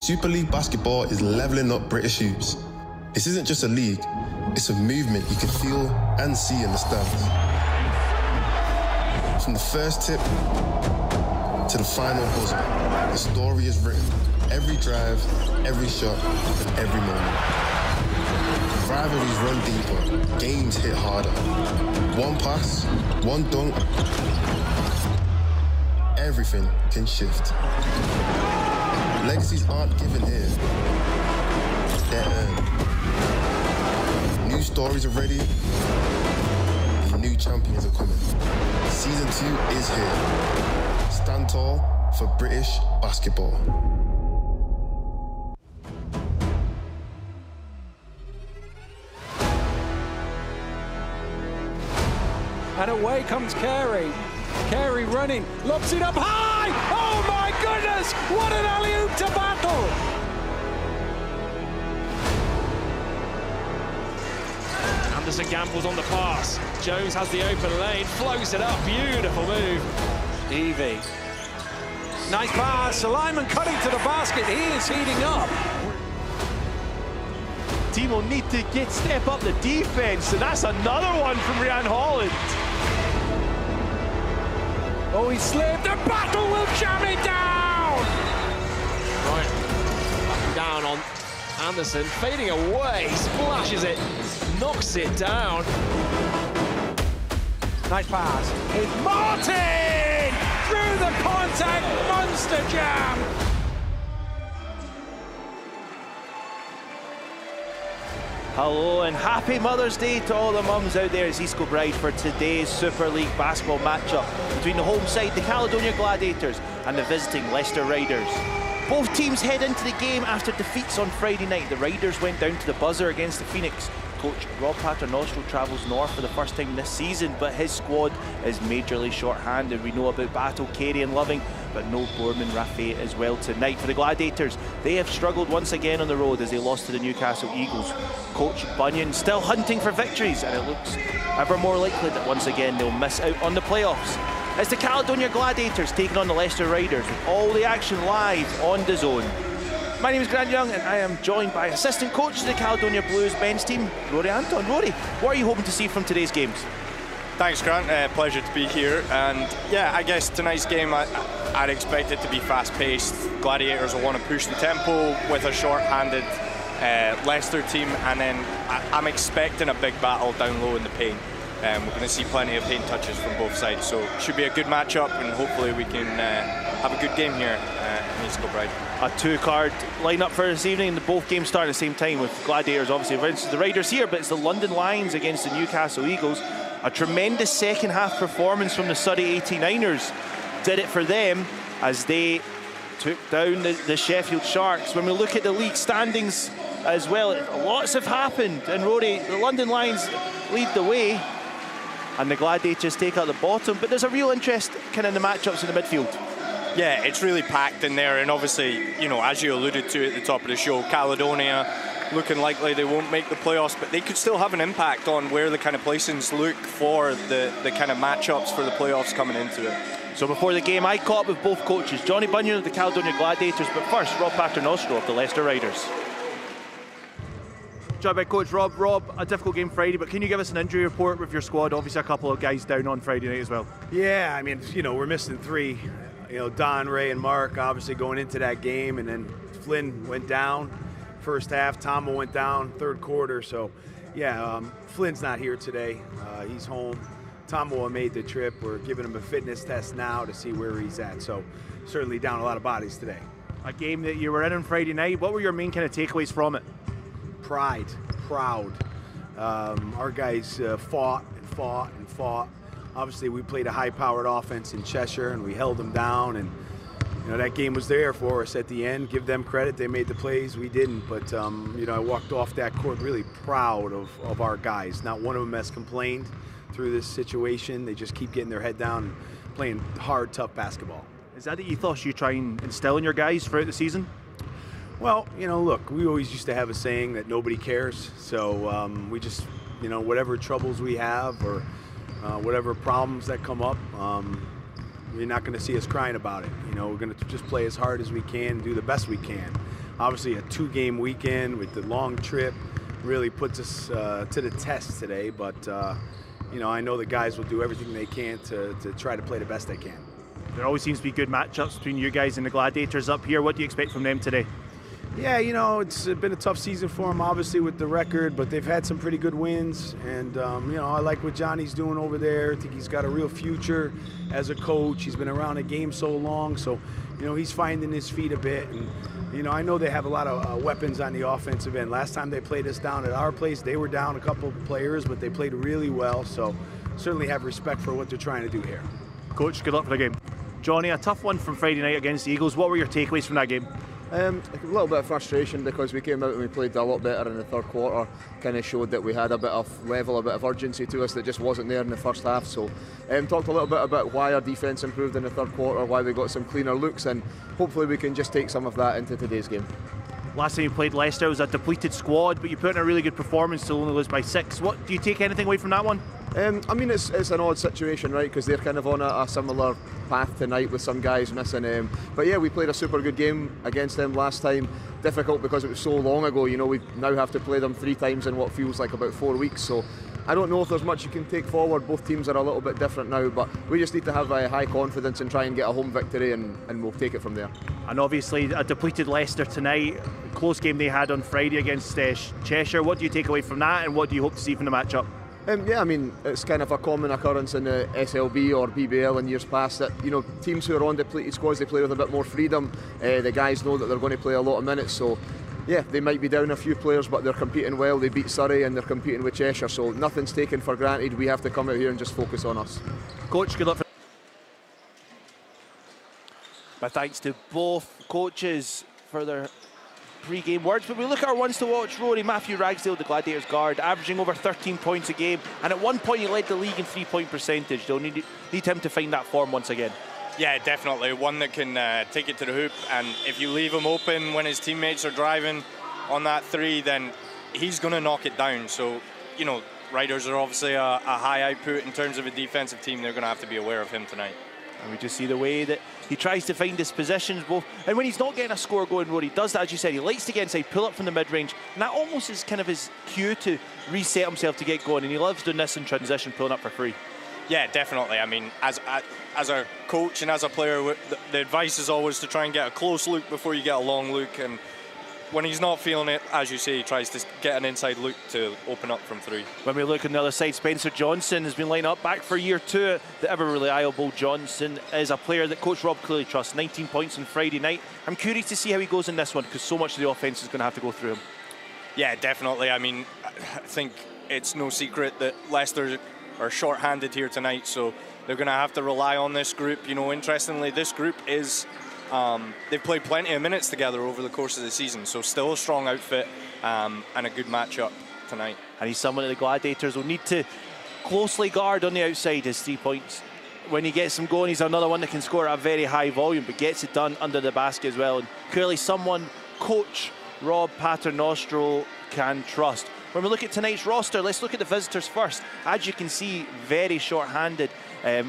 Super League basketball is levelling up British youths. This isn't just a league, it's a movement you can feel and see in the stands. From the first tip to the final buzzer, the story is written. Every drive, every shot, and every moment. Rivalries run deeper, games hit harder. One pass, one dunk, everything can shift. Legacies aren't given here, they're earned. New stories are ready, and new champions are coming. Season 2 is here. Stand tall for British basketball. And away comes Carey. Carey running, lobs it up high! Oh my goodness! What an alley-oop to Battle! Anderson gambles on the pass. Jones has the open lane, floats it up. Beautiful move. Evie. Nice pass. Lyman cutting to the basket. He is heating up. Team will need to step up the defense, and that's another one from Rhian Holland. Oh, he slipped. The Battle will jam it down. Right, up and down on Anderson, fading away, splashes it, knocks it down. Nice pass. It's Martin through the contact, monster jam. Hello and happy Mother's Day to all the mums out there. It's Kilbride for today's Super League basketball matchup between the home side, the Caledonia Gladiators, and the visiting Leicester Riders. Both teams head into the game after defeats on Friday night. The Riders went down to the buzzer against the Phoenix. Coach Rob Paternoster travels north for the first time this season, but his squad is majorly short-handed. We know about Battle, Carey and Loving, but no Borman Raffet as well tonight. For the Gladiators, they have struggled once again on the road as they lost to the Newcastle Eagles. Coach Bunyan still hunting for victories, and it looks ever more likely that once again they'll miss out on the playoffs. It's the Caledonia Gladiators taking on the Leicester Riders with all the action live on DAZN. My name is Grant Young and I am joined by assistant coach of the Caledonia Blues men's team, Rory Anton. Rory, what are you hoping to see from today's games? Thanks, Grant. Pleasure to be here. And yeah, I guess tonight's game, I'd expect it to be fast-paced. Gladiators will want to push the tempo with a short-handed Leicester team, and then I'm expecting a big battle down low in the paint. We're going to see plenty of paint touches from both sides, so it should be a good matchup, and hopefully we can have a good game here in East Kilbride. A two-card lineup for this evening. The both games start at the same time, with Gladiators obviously against the Riders here, but it's the London Lions against the Newcastle Eagles. A tremendous second half performance from the Surrey 89ers did it for them as they took down the Sheffield Sharks. When we look at the league standings as well, lots have happened, and Rory, the London Lions lead the way and the Gladiators take out the bottom, but there's a real interest kind of in the matchups in the midfield. Yeah, it's really packed in there, and obviously, you know, as you alluded to at the top of the show, Caledonia looking likely they won't make the playoffs, but they could still have an impact on where the kind of placings look for the kind of matchups for the playoffs coming into it. So before the game, I caught up with both coaches, Johnny Bunyan of the Caledonia Gladiators, but first, Rob Paternoster of the Leicester Riders. Joined by Coach Rob. Rob, a difficult game Friday, but can you give us an injury report with your squad? Obviously a couple of guys down on Friday night as well. Yeah, I mean, you know, we're missing three. You know, Don, Ray, and Mark obviously going into that game, and then Flynn went down first half. Tomo went down third quarter. So, yeah, Flynn's not here today. He's home. Tomo made the trip. We're giving him a fitness test now to see where he's at. So, certainly down a lot of bodies today. A game that you were in on Friday night. What were your main kind of takeaways from it? Pride, proud. Our guys fought and fought and fought. Obviously, we played a high-powered offense in Cheshire, and we held them down. And you know that game was there for us at the end. Give them credit; they made the plays, we didn't. But you know, I walked off that court really proud of our guys. Not one of them has complained through this situation. They just keep getting their head down and playing hard, tough basketball. Is that the ethos you try and instill in your guys throughout the season? Well, you know, look, we always used to have a saying that nobody cares. So we just, you know, whatever troubles we have or whatever problems that come up, you're not going to see us crying about it. You know, we're going to just play as hard as we can, do the best we can. obviously a 2-game weekend with the long trip really puts us to the test today. But you know, I know the guys will do everything they can to try to play the best they can. There always seems to be good matchups between you guys and the Gladiators up here. What do you expect from them today? Yeah, you know, it's been a tough season for them, obviously, with the record, but they've had some pretty good wins. And, you know, I like what Johnny's doing over there. I think he's got a real future as a coach. He's been around the game so long, so, you know, he's finding his feet a bit. And, you know, I know they have a lot of weapons on the offensive end. Last time they played us down at our place, they were down a couple of players, but they played really well. So certainly have respect for what they're trying to do here. Coach, good luck for the game. Johnny, a tough one from Friday night against the Eagles. What were your takeaways from that game? A little bit of frustration because we came out and we played a lot better in the third quarter. Kind of showed that we had a bit of level, a bit of urgency to us that just wasn't there in the first half. So talked a little bit about why our defence improved in the third quarter, why we got some cleaner looks, and hopefully we can just take some of that into today's game. Last time you played Leicester was a depleted squad, but you put in a really good performance to only lose by 6. What do you take anything away from that one? I mean, it's an odd situation, right? Because they're kind of on a similar path tonight with some guys missing. But yeah, we played a super good game against them last time. Difficult because it was so long ago. You know, we now have to play them 3 times in what feels like about 4 weeks. So I don't know if there's much you can take forward. Both teams are a little bit different now, but we just need to have a high confidence and try and get a home victory, and we'll take it from there. And obviously a depleted Leicester tonight. Close game they had on Friday against Cheshire. What do you take away from that, and what do you hope to see from the matchup? Yeah, I mean, it's kind of a common occurrence in the SLB or BBL in years past that, you know, teams who are on depleted squads, they play with a bit more freedom. The guys know that they're going to play a lot of minutes, so yeah, they might be down a few players, but they're competing well. They beat Surrey and they're competing with Cheshire, so nothing's taken for granted. We have to come out here and just focus on us. Coach, good luck. My thanks to both coaches for their pre-game words, but we look at our ones to watch. Rory, Matthew Ragsdale, the Gladiators guard, averaging over 13 points a game, and at one point he led the league in 3-point percentage. They'll need him to find that form once again. Yeah, definitely. One that can take it to the hoop, and if you leave him open when his teammates are driving on that 3, then he's going to knock it down. So, you know, Riders are obviously a high output in terms of a defensive team. They're going to have to be aware of him tonight. And we just see the way that he tries to find his positions both. And when he's not getting a score going, Rory does that, as you said. He likes to get inside, pull up from the mid-range. And that almost is kind of his cue to reset himself to get going. And he loves doing this in transition, pulling up for free. Yeah, definitely. I mean, as a coach and as a player, the advice is always to try and get a close look before you get a long look. And when he's not feeling it, as you say, he tries to get an inside look to open up from 3. When we look on the other side, Spencer Johnson has been lined up back for year 2. The ever reliable Johnson is a player that Coach Rob clearly trusts. 19 points on Friday night. I'm curious to see how he goes in this one, because so much of the offense is going to have to go through him. Yeah, definitely. I mean, I think it's no secret that Leicester are short-handed here tonight, so they're going to have to rely on this group. You know, interestingly, this group is they've played plenty of minutes together over the course of the season, so still a strong outfit and a good matchup tonight. And he's someone that the Gladiators will need to closely guard on the outside. His 3 points, when he gets them going, he's another one that can score at a very high volume, but gets it done under the basket as well. And clearly someone Coach Rob Paternostro can trust. When we look at tonight's roster, let's look at the visitors first. As you can see, very short-handed.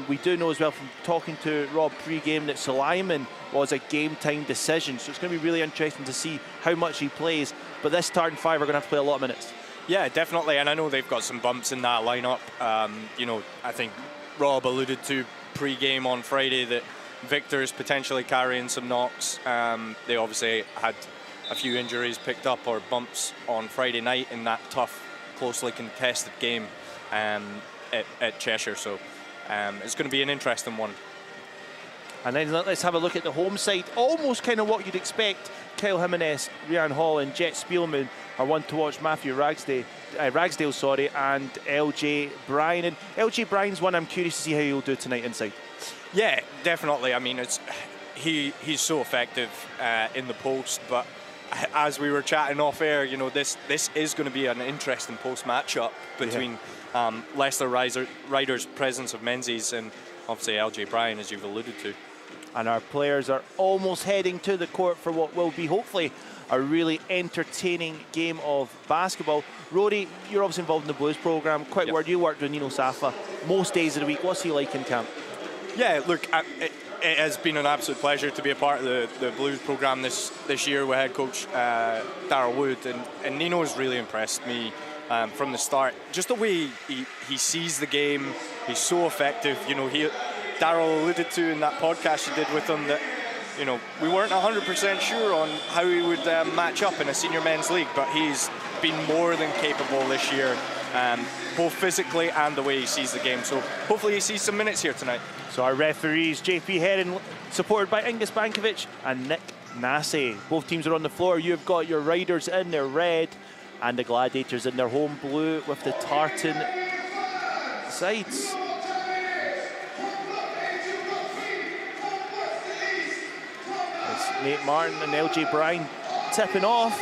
We do know as well from talking to Rob pre-game that Suleiman was a game-time decision, so it's going to be really interesting to see how much he plays. But this starting 5 are going to have to play a lot of minutes. Yeah, definitely, and I know they've got some bumps in that lineup. You know, I think Rob alluded to pre-game on Friday that Victor is potentially carrying some knocks. They obviously had a few injuries picked up or bumps on Friday night in that tough, closely contested game at Cheshire. So it's going to be an interesting one. And then let's have a look at the home side. Almost kind of what you'd expect. Kyle Jimenez, Ryan Hall and Jet Spielman are one to watch. Matthew Ragsdale, and LJ Bryan. And LJ Bryan's one I'm curious to see how he'll do tonight inside. Yeah, definitely. I mean, he's so effective in the post, but as we were chatting off air, you know, this is going to be an interesting post matchup between Leicester Riders' presence of Menzies and obviously LJ Bryan, as you've alluded to. And our players are almost heading to the court for what will be hopefully a really entertaining game of basketball. Rory, you're obviously involved in the Blues program. Quick word, you worked with Nino Safa most days of the week. What's he like in camp? Yeah, look, it has been an absolute pleasure to be a part of the Blues programme this year with head coach Darryl Wood, and Nino's really impressed me from the start. Just the way he sees the game, he's so effective. You know, Darryl alluded to in that podcast you did with him that, you know, we weren't 100% sure on how he would match up in a senior men's league, but he's been more than capable this year, both physically and the way he sees the game. So hopefully he sees some minutes here tonight. So our referees, JP Heron, supported by Ingus Bankovic and Nick Nassay. Both teams are on the floor. You've got your Riders in their red and the Gladiators in their home blue with the tartan sides. It's Nate Martin and LJ Bryan tipping off.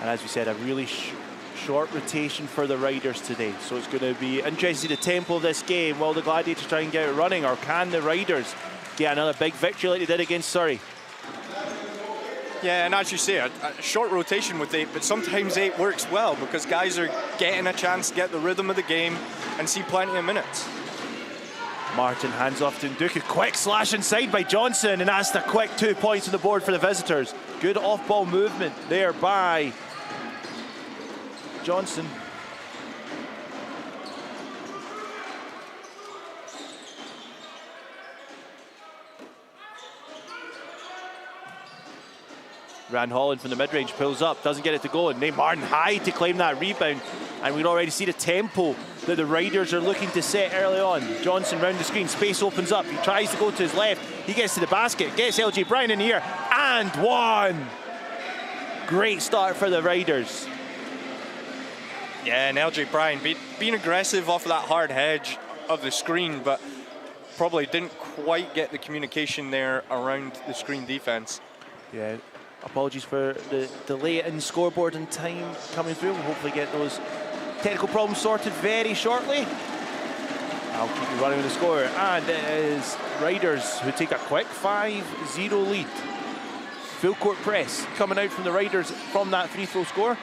And as we said, a really short rotation for the Riders today. So it's going to be interesting to see the tempo of this game. Will the Gladiators try and get it running, or can the Riders get another big victory like they did against Surrey? Yeah, and as you say, a short rotation with 8, but sometimes 8 works well because guys are getting a chance to get the rhythm of the game and see plenty of minutes. Martin hands off to Nduku. Quick slash inside by Johnson, and that's the quick 2 points on the board for the visitors. Good off-ball movement there by Johnson. Rand Holland from the mid-range pulls up, doesn't get it to go, and Nate Martin high to claim that rebound. And we can already see the tempo that the Riders are looking to set early on. Johnson round the screen, space opens up, he tries to go to his left, he gets to the basket, gets LJ Bryan in the air, and one! Great start for the Riders. Yeah, and LJ Bryan being aggressive off of that hard hedge of the screen, but probably didn't quite get the communication there around the screen defense. Yeah, apologies for the delay in scoreboard and time coming through. We'll hopefully get those technical problems sorted very shortly. I'll keep you running with the score, and it is Riders who take a quick 5-0 lead. Full court press coming out from the Riders from that free throw score.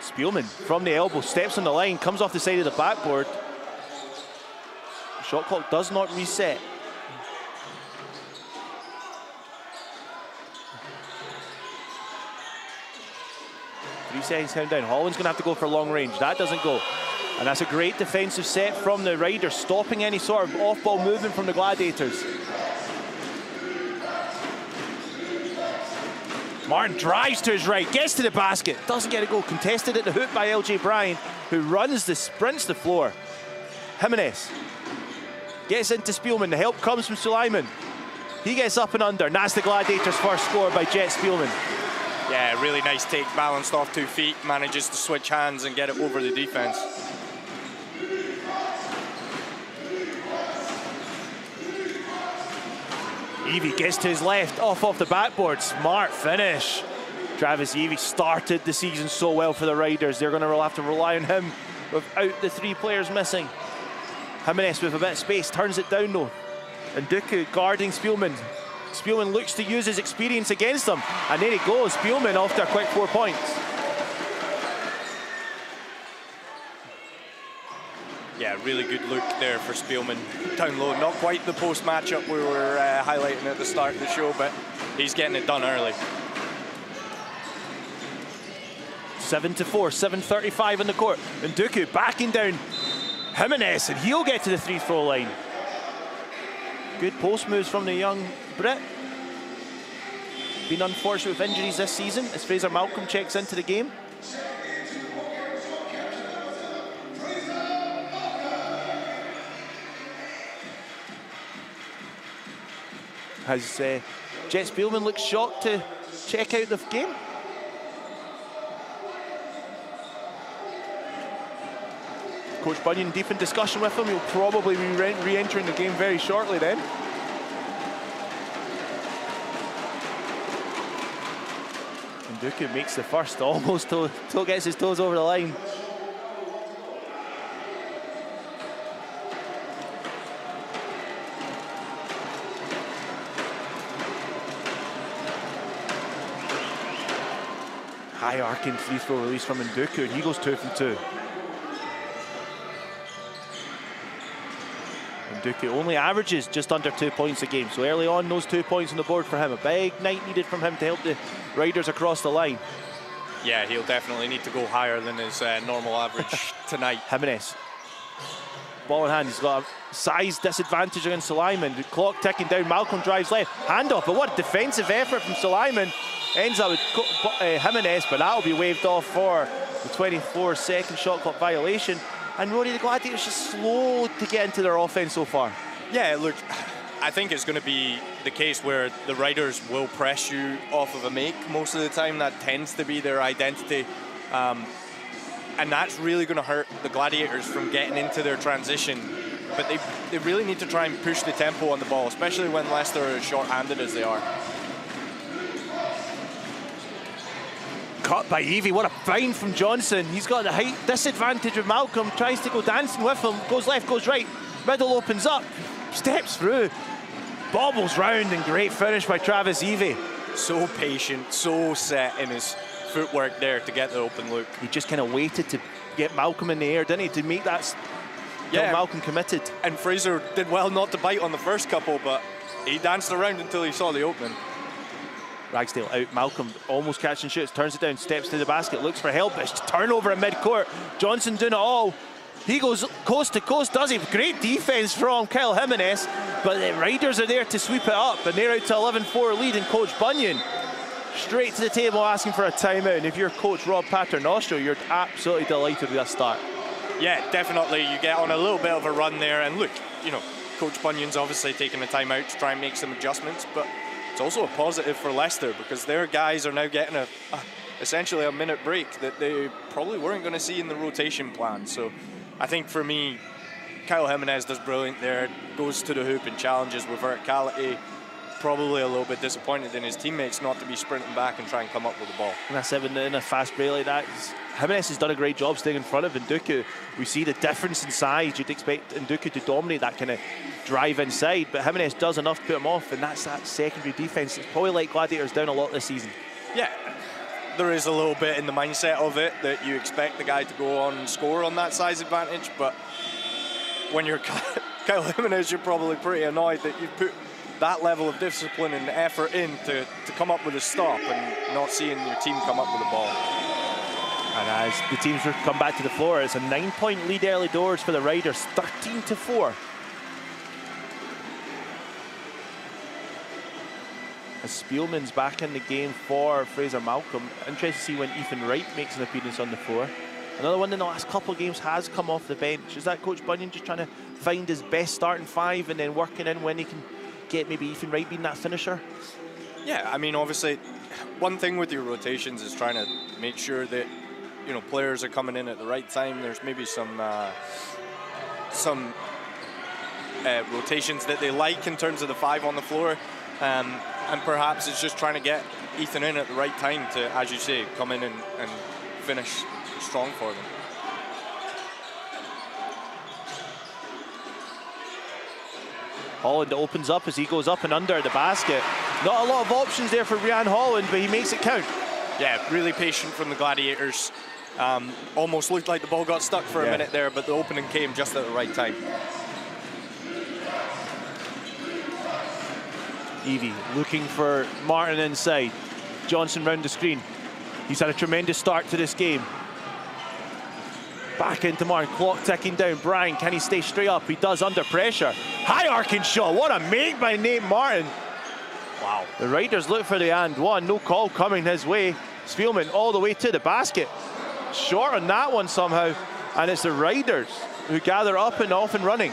Spielman from the elbow, steps on the line, comes off the side of the backboard. Shot clock does not reset. Three seconds countdown. Holland's going to have to go for long range. That doesn't go. And that's a great defensive set from the Riders, stopping any sort of off-ball movement from the Gladiators. Martin drives to his right, gets to the basket, doesn't get a goal. Contested at the hoop by LJ Bryan, who sprints the floor. Jimenez gets into Spielman. The help comes from Sulaiman. He gets up and under, and that's the Gladiators' first score by Jet Spielman. Yeah, really nice take, balanced off 2 feet, manages to switch hands and get it over the defense. Evie gets to his left, off the backboard. Smart finish. Travis Evie started the season so well for the Riders. They're going to have to rely on him without the 3 players missing. Jimenez with a bit of space, turns it down though. And Nduku guarding Spielman. Spielman looks to use his experience against him. And there he goes, Spielman off to a quick 4 points. Yeah, really good look there for Spielman. Down low, not quite the post matchup we were highlighting at the start of the show, but he's getting it done early. 7-4, 7:35 in the court. And Nduku backing down Jimenez, and he'll get to the free throw line. Good post moves from the young Brit. Been unfortunate with injuries this season as Fraser Malcolm checks into the game. As Jet Spielman looks shocked to check out the game. Coach Bunyan deep in discussion with him. He'll probably be re-entering the game very shortly then. And Nduku makes the first almost till gets his toes over the line. High arcing free throw release from Nduku, and he goes 2 from 2. Nduku only averages just under 2 points a game. So early on, those 2 points on the board for him. A big night needed from him to help the Riders across the line. Yeah, he'll definitely need to go higher than his normal average tonight. Jimenez. Ball in hand, he's got a size disadvantage against Suleiman. The clock ticking down, Malcolm drives left. Handoff, but what a defensive effort from Suleiman. Ends up with Jimenez, but that'll be waved off for the 24-second shot clock violation. And Rory, the Gladiators just slow to get into their offense so far. Yeah, look, I think it's going to be the case where the Riders will press you off of a make most of the time. That tends to be their identity. And that's really going to hurt the Gladiators from getting into their transition. But they really need to try and push the tempo on the ball, especially when Leicester are as short-handed as they are. Cut by Evie, what a find from Johnson. He's got the height disadvantage with Malcolm, tries to go dancing with him, goes left, goes right, middle opens up, steps through, bobbles round, and great finish by Travis Evie. So patient, so set in his footwork there to get the open look. He just kind of waited to get Malcolm in the air, didn't he, to make that, yeah, Malcolm committed. And Fraser did well not to bite on the first couple, but he danced around until he saw the opening. Ragsdale out, Malcolm almost catching shoots, turns it down, steps to the basket, looks for help, it's turnover in mid-court. Johnson doing it all. He goes coast to coast, does he? Great defense from Kyle Jimenez, but the Riders are there to sweep it up, and they're out to 11-4 lead, and Coach Bunyan straight to the table asking for a timeout. And if you're Coach Rob Paternostro, you're absolutely delighted with that start. Yeah, definitely. You get on a little bit of a run there, and look, you know, Coach Bunyan's obviously taking a timeout to try and make some adjustments, but it's also a positive for Leicester because their guys are now getting essentially a minute break that they probably weren't going to see in the rotation plan. So I think for me, Kyle Jimenez does brilliant there, goes to the hoop and challenges with verticality. Probably a little bit disappointed in his teammates not to be sprinting back and try and come up with the ball. And that's in a fast break like that. Jimenez has done a great job staying in front of Nduku. We see the difference in size. You'd expect Nduku to dominate that kind of drive inside, but Jimenez does enough to put him off, and that's that secondary defense. It's probably like Gladiators down a lot this season. Yeah, there is a little bit in the mindset of it that you expect the guy to go on and score on that size advantage, but when you're Kyle Jimenez, you're probably pretty annoyed that you put that level of discipline and effort in to come up with a stop and not seeing your team come up with the ball. And as the teams come back to the floor, it's a 9-point lead early doors for the Riders, 13-4. As Spielman's back in the game for Fraser Malcolm. Interested to see when Ethan Wright makes an appearance on the floor. Another one in the last couple of games has come off the bench. Is that Coach Bunyan just trying to find his best starting five and then working in when he can get maybe Ethan Wright being that finisher? Yeah, I mean, obviously, one thing with your rotations is trying to make sure that, you know, players are coming in at the right time. There's maybe some rotations that they like in terms of the five on the floor. And perhaps it's just trying to get Ethan in at the right time to, as you say, come in and finish strong for them. Holland opens up as he goes up and under the basket. Not a lot of options there for Ryan Holland, but he makes it count. Yeah, really patient from the Gladiators. Almost looked like the ball got stuck for a minute there, but the opening came just at the right time. Evie looking for Martin inside. Johnson round the screen. He's had a tremendous start to this game. Back into Martin, clock ticking down. Brian, can he stay straight up? He does under pressure. High arcing shot, what a make by Nate Martin. Wow. The Riders look for the and one, no call coming his way. Spielman all the way to the basket. Short on that one somehow, and it's the Riders who gather up and off and running.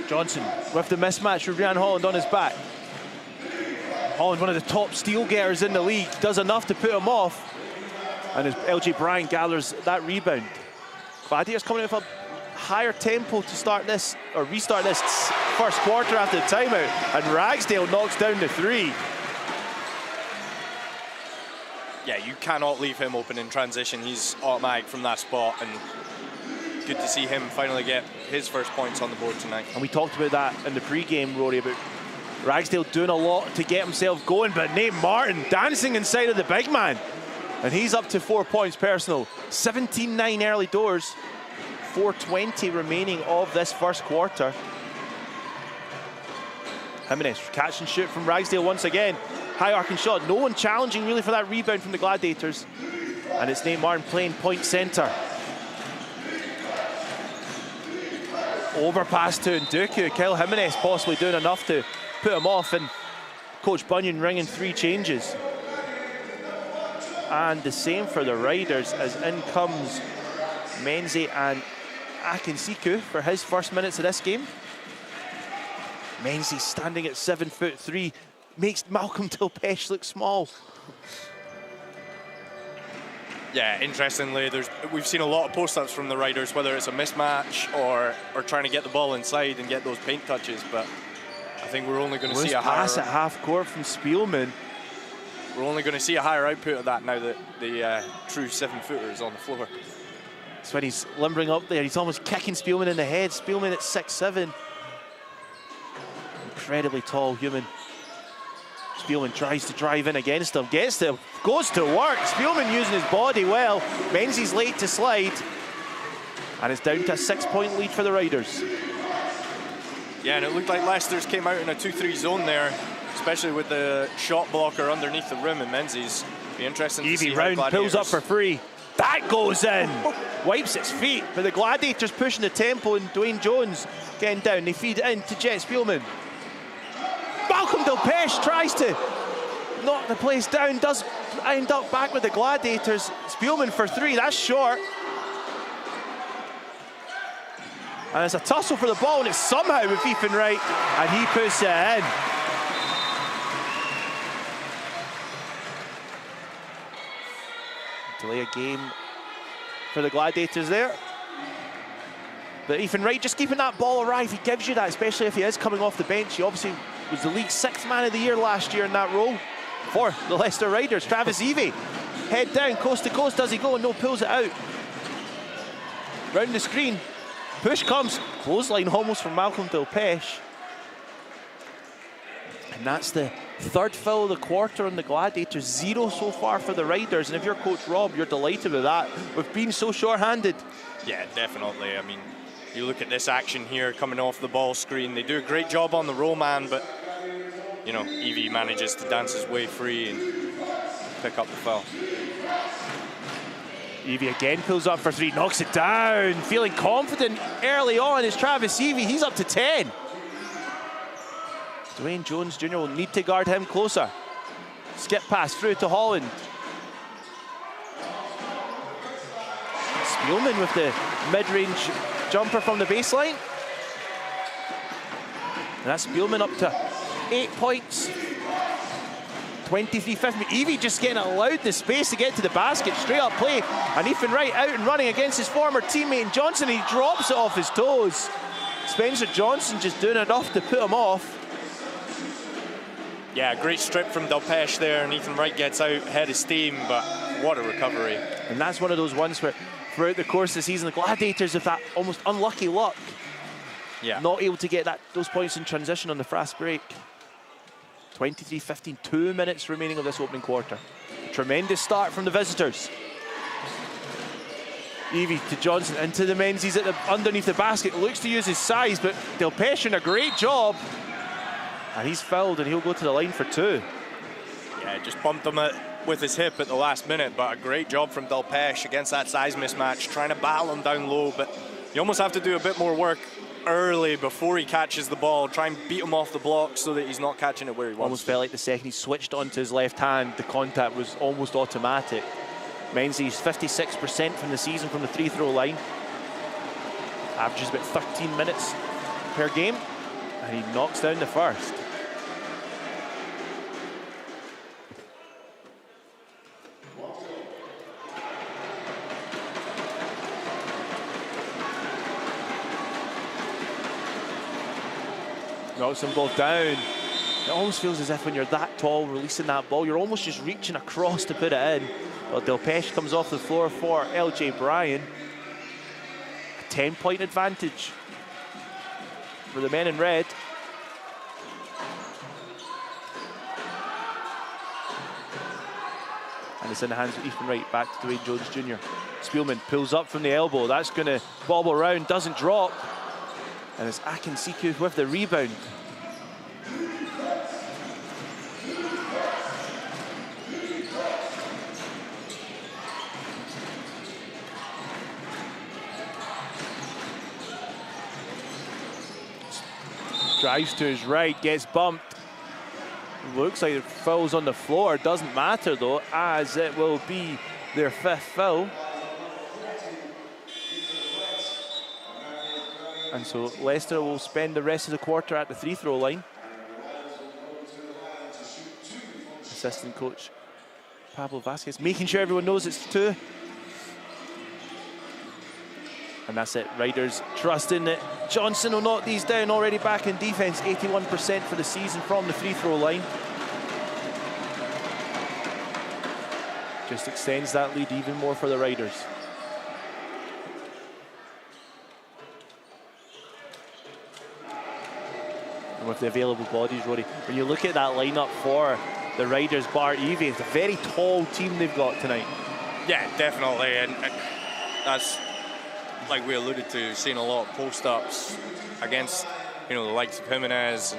Johnson with the mismatch with Ryan Holland on his back. Holland, one of the top steal getters in the league, does enough to put him off. And as LJ Bryan gathers that rebound. Gladiators coming out with a higher tempo to start this, or restart this first quarter after the timeout. And Ragsdale knocks down the three. Yeah, you cannot leave him open in transition. He's automatic from that spot, and good to see him finally get his first points on the board tonight. And we talked about that in the pre-game, Rory, about Ragsdale doing a lot to get himself going, but Nate Martin dancing inside of the big man. And he's up to 4 points personal. 17-9 early doors 4:20 remaining of this first quarter. Jimenez, catch and shoot from Ragsdale once again. High arcing shot, no one challenging really for that rebound from the Gladiators. And it's Nate Martin playing point centre. Overpass to Nduku. Kyle Jimenez possibly doing enough to put him off, and Coach Bunyan ringing 3 changes. And the same for the Riders, as in comes Menzie and Akinsiku for his first minutes of this game. Menzie standing at 7'3", makes Malcolm Delpeche look small. Yeah, interestingly, we've seen a lot of post-ups from the Riders, whether it's a mismatch or trying to get the ball inside and get those paint touches, but I think we're only going to see a higher pass at half court from Spielman. We're only going to see a higher output of that now that the true 7-footer is on the floor. That's when he's limbering up there. He's almost kicking Spielman in the head. Spielman at 6'7". Incredibly tall human. Spielman tries to drive in against him, gets to, goes to work. Spielman using his body well. Menzie's late to slide. And it's down to a 6-point lead for the Riders. Yeah, and it looked like Leicester's came out in a 2-3 zone there, especially with the shot blocker underneath the rim, and Menzie's. Be interesting to see Evie round pulls up for free. That goes in. Wipes its feet, but the Gladiators pushing the tempo, and Dwayne Jones getting down. They feed it in to Jet Spielman. Malcolm Delpeche tries to knock the place down, does end up back with the Gladiators. Spielman for 3, that's short. And it's a tussle for the ball, and it's somehow with Ethan Wright, and he puts it in. Delay a game for the Gladiators there. But Ethan Wright just keeping that ball alive. He gives you that, especially if he is coming off the bench. He obviously was the league's 6th man of the year last year in that role for the Leicester Riders. Travis Evie, head down, coast to coast. Does he go? No, pulls it out. Round the screen. Push comes. Clothesline almost from Malcolm Delpeche. And that's the 3rd foul of the quarter on the Gladiators. 0 so far for the Riders. And if you're Coach Rob, you're delighted with that. We've been so short-handed. Yeah, definitely. I mean, you look at this action here coming off the ball screen. They do a great job on the roll man, but, you know, Evie manages to dance his way free and pick up the foul. Evie again pulls up for 3, knocks it down. Feeling confident early on is Travis Evie. He's up to 10. Dwayne Jones Jr. will need to guard him closer. Skip pass through to Holland. Spielman with the mid-range jumper from the baseline. And that's Spielman up to 8 points. 23-15. Evie just getting allowed the space to get to the basket. Straight up play. And Ethan Wright out and running against his former teammate Johnson. He drops it off his toes. Spencer Johnson just doing enough to put him off. Yeah, great strip from Delpeche there, and Ethan Wright gets out head of steam, but what a recovery. And that's one of those ones where throughout the course of the season, the Gladiators have that almost unlucky luck. Yeah. Not able to get those points in transition on the fast break. 23-15, 2 minutes remaining of this opening quarter. Tremendous start from the visitors. Evie to Johnson, into the Menzies at underneath the basket. Looks to use his size, but Delpeche doing a great job. And he's fouled, and he'll go to the line for 2. Yeah, just bumped him with his hip at the last minute, but a great job from Delpeche against that size mismatch, trying to battle him down low, but you almost have to do a bit more work early before he catches the ball, try and beat him off the block so that he's not catching it where he wants. Almost felt like the second he switched onto his left hand, the contact was almost automatic. Menzie's 56% from the season from the 3-throw line. Averages about 13 minutes per game, and he knocks down the first. Knocks them both down. It almost feels as if when you're that tall releasing that ball, you're almost just reaching across to put it in. Well, Delpeche comes off the floor for LJ Bryan. A 10-point advantage for the men in red. And it's in the hands of Ethan Wright, back to Dwayne Jones Jr. Spielman pulls up from the elbow. That's going to bobble around, doesn't drop. And it's Akinsiku with the rebound. Drives to his right, gets bumped. Looks like it fouls on the floor. Doesn't matter though, as it will be their 5th foul. And so Leicester will spend the rest of the quarter at the free throw line. Assistant coach Pablo Vasquez making sure everyone knows it's 2. And that's it, Riders trusting that Johnson will knock these down. Already back in defense, 81% for the season from the free throw line. Just extends that lead even more for the Riders. And with the available bodies, Rory, when you look at that lineup for the Riders bar Evie, it's a very tall team they've got tonight. Yeah, definitely, and that's, like we alluded to, seeing a lot of post-ups against, you know, the likes of Jimenez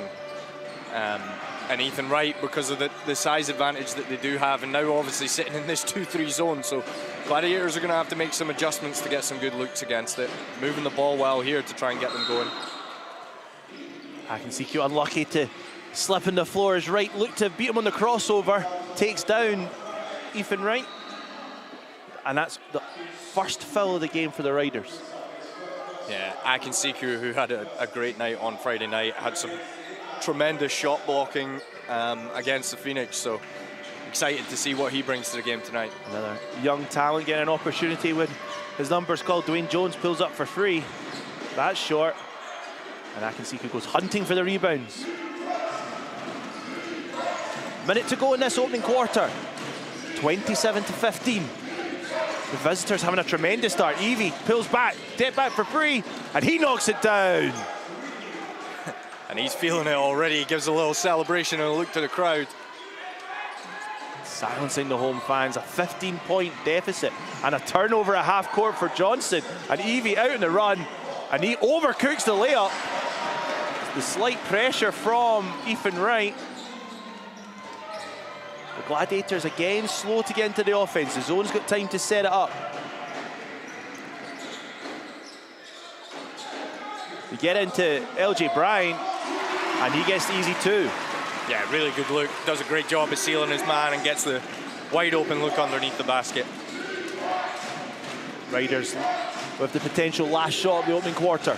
and Ethan Wright because of the size advantage that they do have, and now obviously sitting in this 2-3 zone. So Gladiators are going to have to make some adjustments to get some good looks against it. Moving the ball well here to try and get them going. Akinsiku unlucky to slip in the floor. His right look to beat him on the crossover. Takes down Ethan Wright. And that's the first foul of the game for the Riders. Yeah, Akinsiku, who had a great night on Friday night, had some tremendous shot blocking against the Phoenix, so excited to see what he brings to the game tonight. Another young talent getting an opportunity when his number's called. Dwayne Jones pulls up for 3. That's short. And Akinsiku goes hunting for the rebounds. Minute to go in this opening quarter. 27-15. The visitors having a tremendous start. Evie pulls back, step back for 3, and he knocks it down. And he's feeling it already. He gives a little celebration and a look to the crowd. Silencing the home fans. A 15-point deficit and a turnover at half court for Johnson. And Evie out on the run, and he overcooks the layup. The slight pressure from Ethan Wright. The Gladiators again slow to get into the offense. The zone's got time to set it up. We get into LJ Bryan, and he gets the easy 2. Yeah, really good look. Does a great job of sealing his man and gets the wide open look underneath the basket. Riders with the potential last shot of the opening quarter.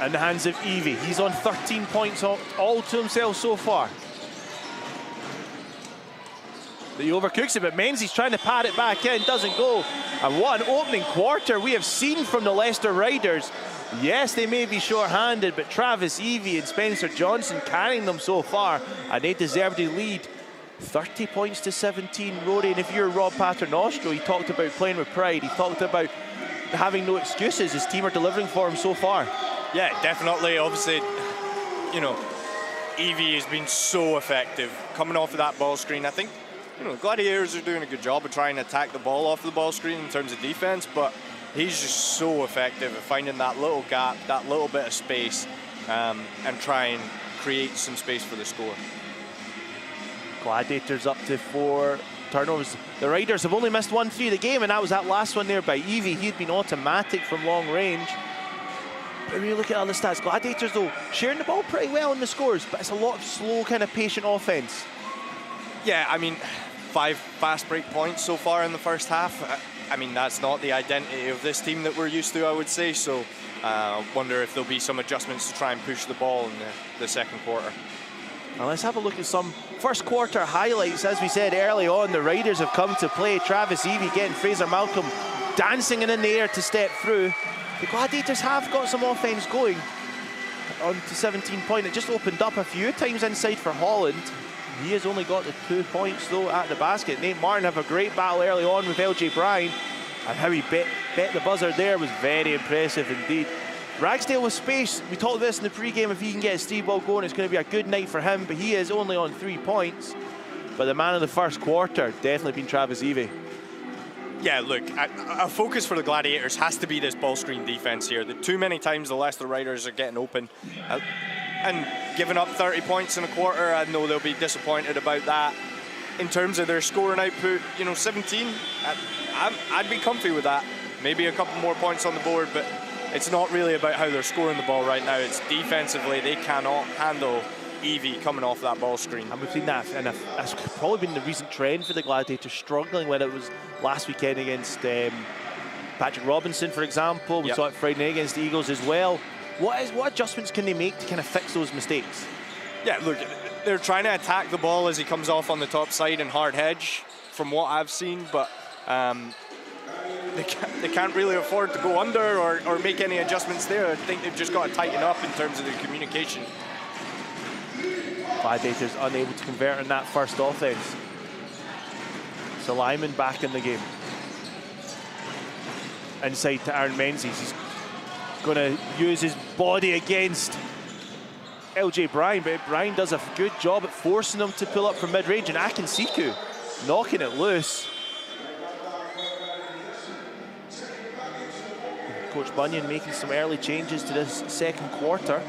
In the hands of Evie. He's on 13 points all to himself so far. He overcooks it, but Menzies trying to pad it back in, doesn't go. And what an opening quarter we have seen from the Leicester Riders. Yes, they may be short-handed, but Travis Evie and Spencer Johnson carrying them so far, and they deserve the lead. 30 points to 17, Rory, and if you're Rob Paternostro, he talked about playing with pride. He talked about having no excuses. His team are delivering for him so far. Yeah, definitely. Obviously, you know, Evie has been so effective coming off of that ball screen. I think, you know, the Gladiators are doing a good job of trying to attack the ball off the ball screen in terms of defense, but he's just so effective at finding that little gap, that little bit of space, and try and create some space for the score. Gladiators up to 4 turnovers. The Riders have only missed 1 3 of the game, and that was that last one there by Evie. He'd been automatic from long range. But when you look at other stats, Gladiators though, sharing the ball pretty well in the scores, but it's a lot of slow, kind of patient offense. Yeah, I mean, 5 fast break points so far in the first half. I mean, that's not the identity of this team that we're used to, I would say. So I wonder if there'll be some adjustments to try and push the ball in the second quarter. Now let's have a look at some first quarter highlights. As we said early on, the Riders have come to play. Travis Evie getting Fraser Malcolm dancing and in the air to step through. The Gladiators have got some offense going on to 17 point. It just opened up a few times inside for Holland. He has only got the 2 points though at the basket. Nate Martin have a great battle early on with LJ Bryan, and how he bet the buzzer there was very impressive indeed. Ragsdale with space. We talked this in the pre-game. If he can get his 3-ball going, it's going to be a good night for him, but he is only on 3 points. But the man of the first quarter definitely been Travis Evie. Yeah, look, a focus for the Gladiators has to be this ball screen defense here. Too many times the Leicester Riders are getting open and giving up 30 points in a quarter. I know they'll be disappointed about that. In terms of their scoring output, you know, 17, I'd be comfy with that. Maybe a couple more points on the board, but it's not really about how they're scoring the ball right now. It's defensively, they cannot handle Evie coming off that ball screen. And we've seen that, and that's probably been the recent trend for the Gladiators, struggling when it was last weekend against Patrick Robinson, for example. We saw it Friday night against the Eagles as well. What adjustments can they make to kind of fix those mistakes? Yeah, look, they're trying to attack the ball as he comes off on the top side and hard hedge, from what I've seen, but they can't really afford to go under or make any adjustments there. I think they've just got to tighten up in terms of their communication. Gladiators unable to convert on that first offense. So Lyman back in the game. Inside to Aaron Menzies. He's going to use his body against LJ Bryan, but Bryan does a good job at forcing him to pull up from mid-range, and Akinsiku knocking it loose. Coach Bunyan making some early changes to this second quarter.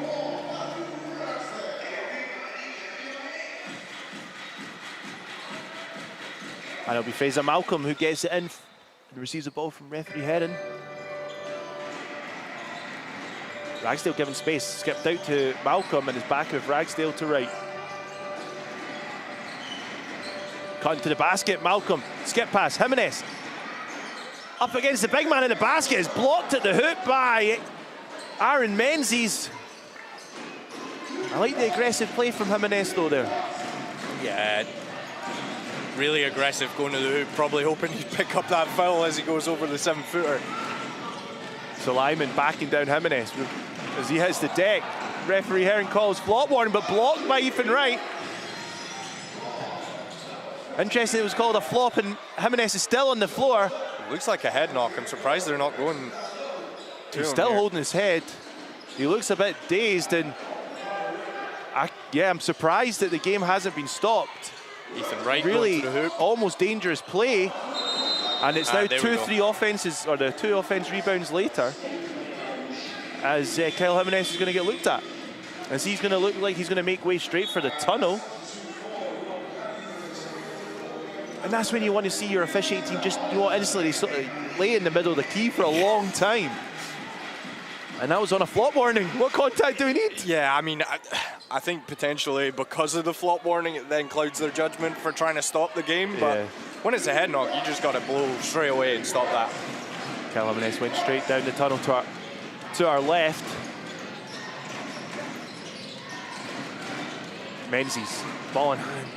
And it'll be Fraser Malcolm who gets it in and receives the ball from referee Heron. Ragsdale given space, skipped out to Malcolm and is back with Ragsdale to right. Cutting to the basket, Malcolm, skip pass, Jimenez. Up against the big man in the basket, is blocked at the hoop by Aaron Menzies. I like the aggressive play from Jimenez though there. Yeah. Really aggressive going to the hoop, probably hoping he'd pick up that foul as he goes over the 7-footer. So Lyman backing down Jimenez as he hits the deck. Referee Heron calls flop warning, but blocked by Ethan Wright. Interesting, it was called a flop and Jimenez is still on the floor. It looks like a head knock. I'm surprised they're not going to He's him still here. holding his head. He looks a bit dazed, and I'm surprised that the game hasn't been stopped. Ethan Wright Really going to the hoop. almost dangerous play. And it's now There we go. 2-3 offenses, or the 2 offense rebounds later, as Kyle Jimenez is going to get looked at. As he's going to look like he's going to make way straight for the tunnel. And that's when you want to see your officiating team just, you know, instantly sort of lay in the middle of the key for a long time. And that was on a flop warning. What contact do we need? Yeah, I mean, I think potentially because of the flop warning, it then clouds their judgment for trying to stop the game. But when it's a head knock, you just got to blow straight away and stop that. Kyle Jimenez went straight down the tunnel to our left. Menzies, ball in hand,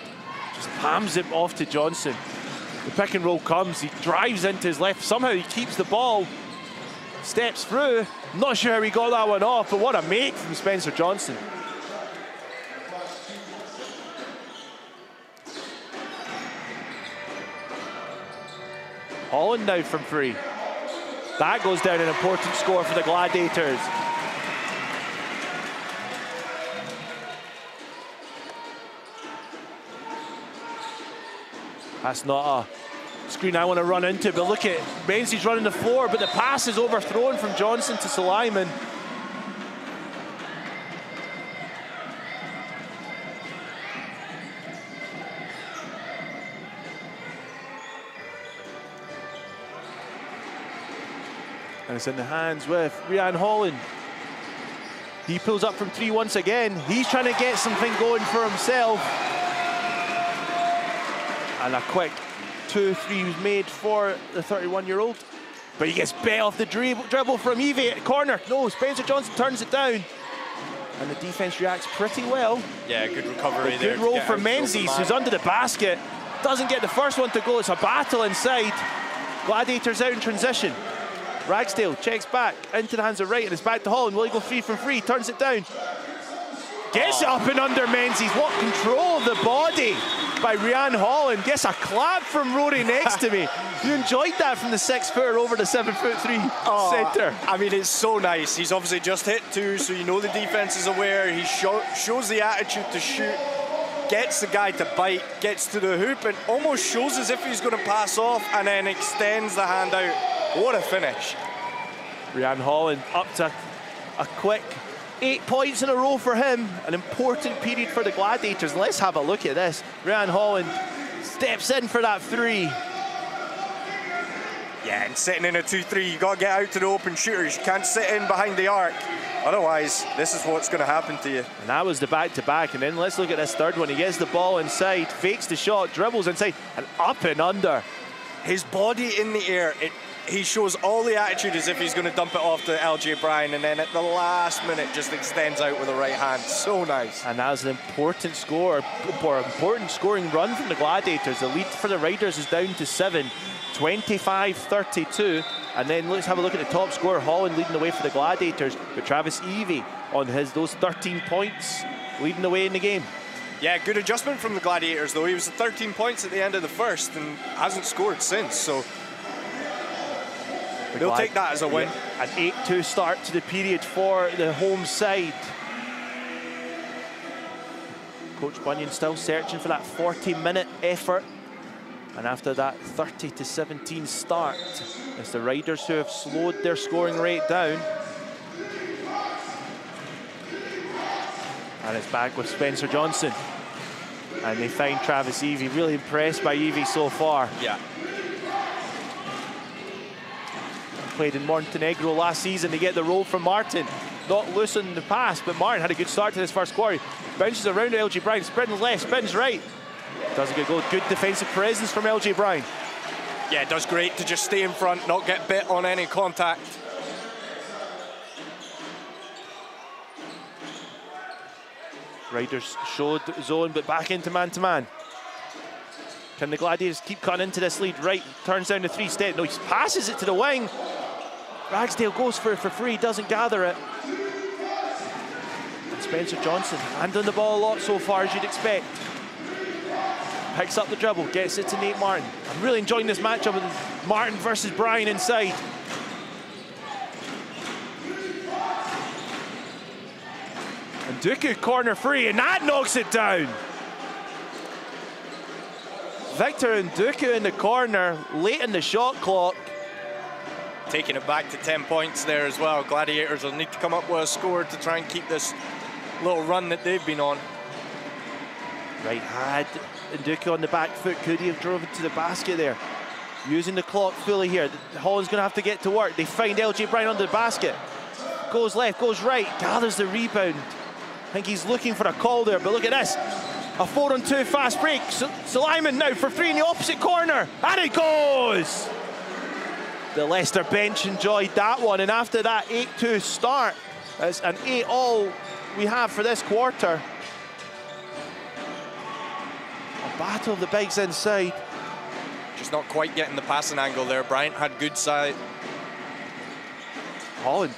just palms it off to Johnson. The pick and roll comes, he drives into his left. Somehow he keeps the ball, steps through. Not sure how he got that one off, but what a make from Spencer Johnson. Holland now from free. That goes down an important score for the Gladiators. That's not a screen I want to run into, but look at Menzies running the floor, but the pass is overthrown from Johnson to Suleiman. And it's in the hands with Ryan Holland. He pulls up from 3 once again. He's trying to get something going for himself. And a quick 2-3 was made for the 31-year-old. But he gets bet off the dribble from Evie at corner. No, Spencer Johnson turns it down. And the defense reacts pretty well. Yeah, good recovery there. Good roll from Menzies, who's under the basket. Doesn't get the first one to go. It's a battle inside. Gladiators out in transition. Ragsdale checks back into the hands of Wright, and it's back to Holland. Will he go free from free? Turns it down. Gets it up and under Menzies. What control of the body by Ryan Holland. Gets a clap from Rory next to me. You enjoyed that from the 6-footer over the 7'3" centre. I mean, it's so nice. He's obviously just hit 2, so you know the defense is aware. He shows the attitude to shoot. gets the guy to bite, gets to the hoop, and almost shows as if he's going to pass off, and then extends the hand out. What a finish. Ryan Holland up to a quick 8 points in a row for him. An important period for the Gladiators. Let's have a look at this. Ryan Holland steps in for that 3. Yeah, and sitting in a 2-3, you got to get out to the open shooters. You can't sit in behind the arc. Otherwise, this is what's going to happen to you. And that was the back-to-back. And then let's look at this third one. He gets the ball inside, fakes the shot, dribbles inside, and up and under. His body in the air, he shows all the attitude as if he's going to dump it off to LJ Bryan, and then at the last minute just extends out with the right hand. So nice. And that was an important score, or important scoring run from the Gladiators. The lead for the Riders is down to 7, 25-32. And then let's have a look at the top scorer, Holland leading the way for the Gladiators, but Travis Evie on those 13 points, leading the way in the game. Yeah, good adjustment from the Gladiators though. He was at 13 points at the end of the first and hasn't scored since, so they'll take that as a win. Yeah, an 8-2 start to the period for the home side. Coach Bunyan still searching for that 40-minute effort. And after that 30-17 start, it's the Riders who have slowed their scoring rate down. And it's back with Spencer Johnson. And they find Travis Evie. Really impressed by Evie so far. Yeah. Played in Montenegro last season to get the roll from Martin. Not loose in the pass, but Martin had a good start to this first quarter. Bounces around to LJ Bryan, spins left, spins right. Does a good goal. Good defensive presence from LJ Bryan. Yeah, it does great to just stay in front, not get bit on any contact. Riders showed zone, but back into man-to-man. Can the Gladiators keep cutting into this lead? Right, turns down the 3 step. No, he passes it to the wing. Ragsdale goes for it for free, doesn't gather it. And Spencer Johnson handling the ball a lot so far, as you'd expect. Picks up the dribble, gets it to Nate Martin. I'm really enjoying this matchup with Martin versus Bryan inside. And Duku corner free, and that knocks it down. Victor Nduku in the corner, late in the shot clock. Taking it back to 10 points there as well. Gladiators will need to come up with a score to try and keep this little run that they've been on. Right, had Nduku on the back foot. Could he have drove it to the basket there? Using the clock fully here. Holland's going to have to get to work. They find LJ Bryan under the basket. Goes left, goes right, gathers the rebound. I think he's looking for a call there, but look at this. A 4-on-2 fast break. Suleiman now for 3 in the opposite corner. And it goes! The Leicester bench enjoyed that one, and after that 8-2 start, it's an 8-all we have for this quarter. A battle of the bigs inside. Just not quite getting the passing angle there. Bryant had good side. Holland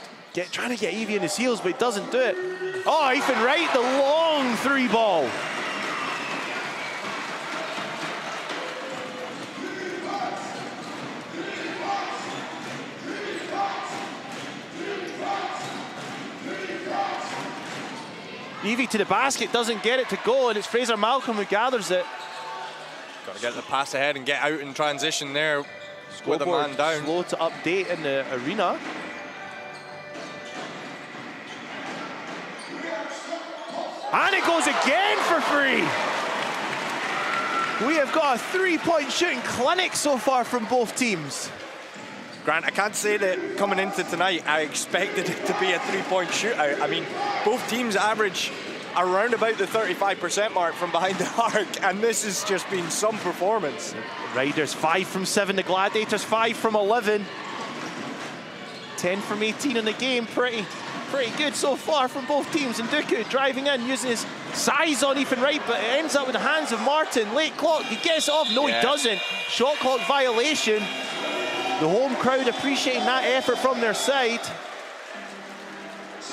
trying to get Evie in his heels, but he doesn't do it. Oh, Ethan Wright, the long 3 ball. Evie to the basket, doesn't get it to go, and it's Fraser Malcolm who gathers it. Got to get the pass ahead and get out in transition there with a man down. Slow to update in the arena. And it goes again for free. We have got a 3-point shooting clinic so far from both teams. Grant, I can't say that coming into tonight I expected it to be a 3-point shootout. I mean, both teams average around about the 35% mark from behind the arc, and this has just been some performance. Riders 5 from 7, the Gladiators 5 from 11. 10 from 18 in the game, pretty good so far from both teams. And Nduku driving in, using his size on Ethan Wright, but it ends up in the hands of Martin. Late clock, he gets it off. No, yeah. He doesn't. Shot clock violation. The home crowd appreciating that effort from their side.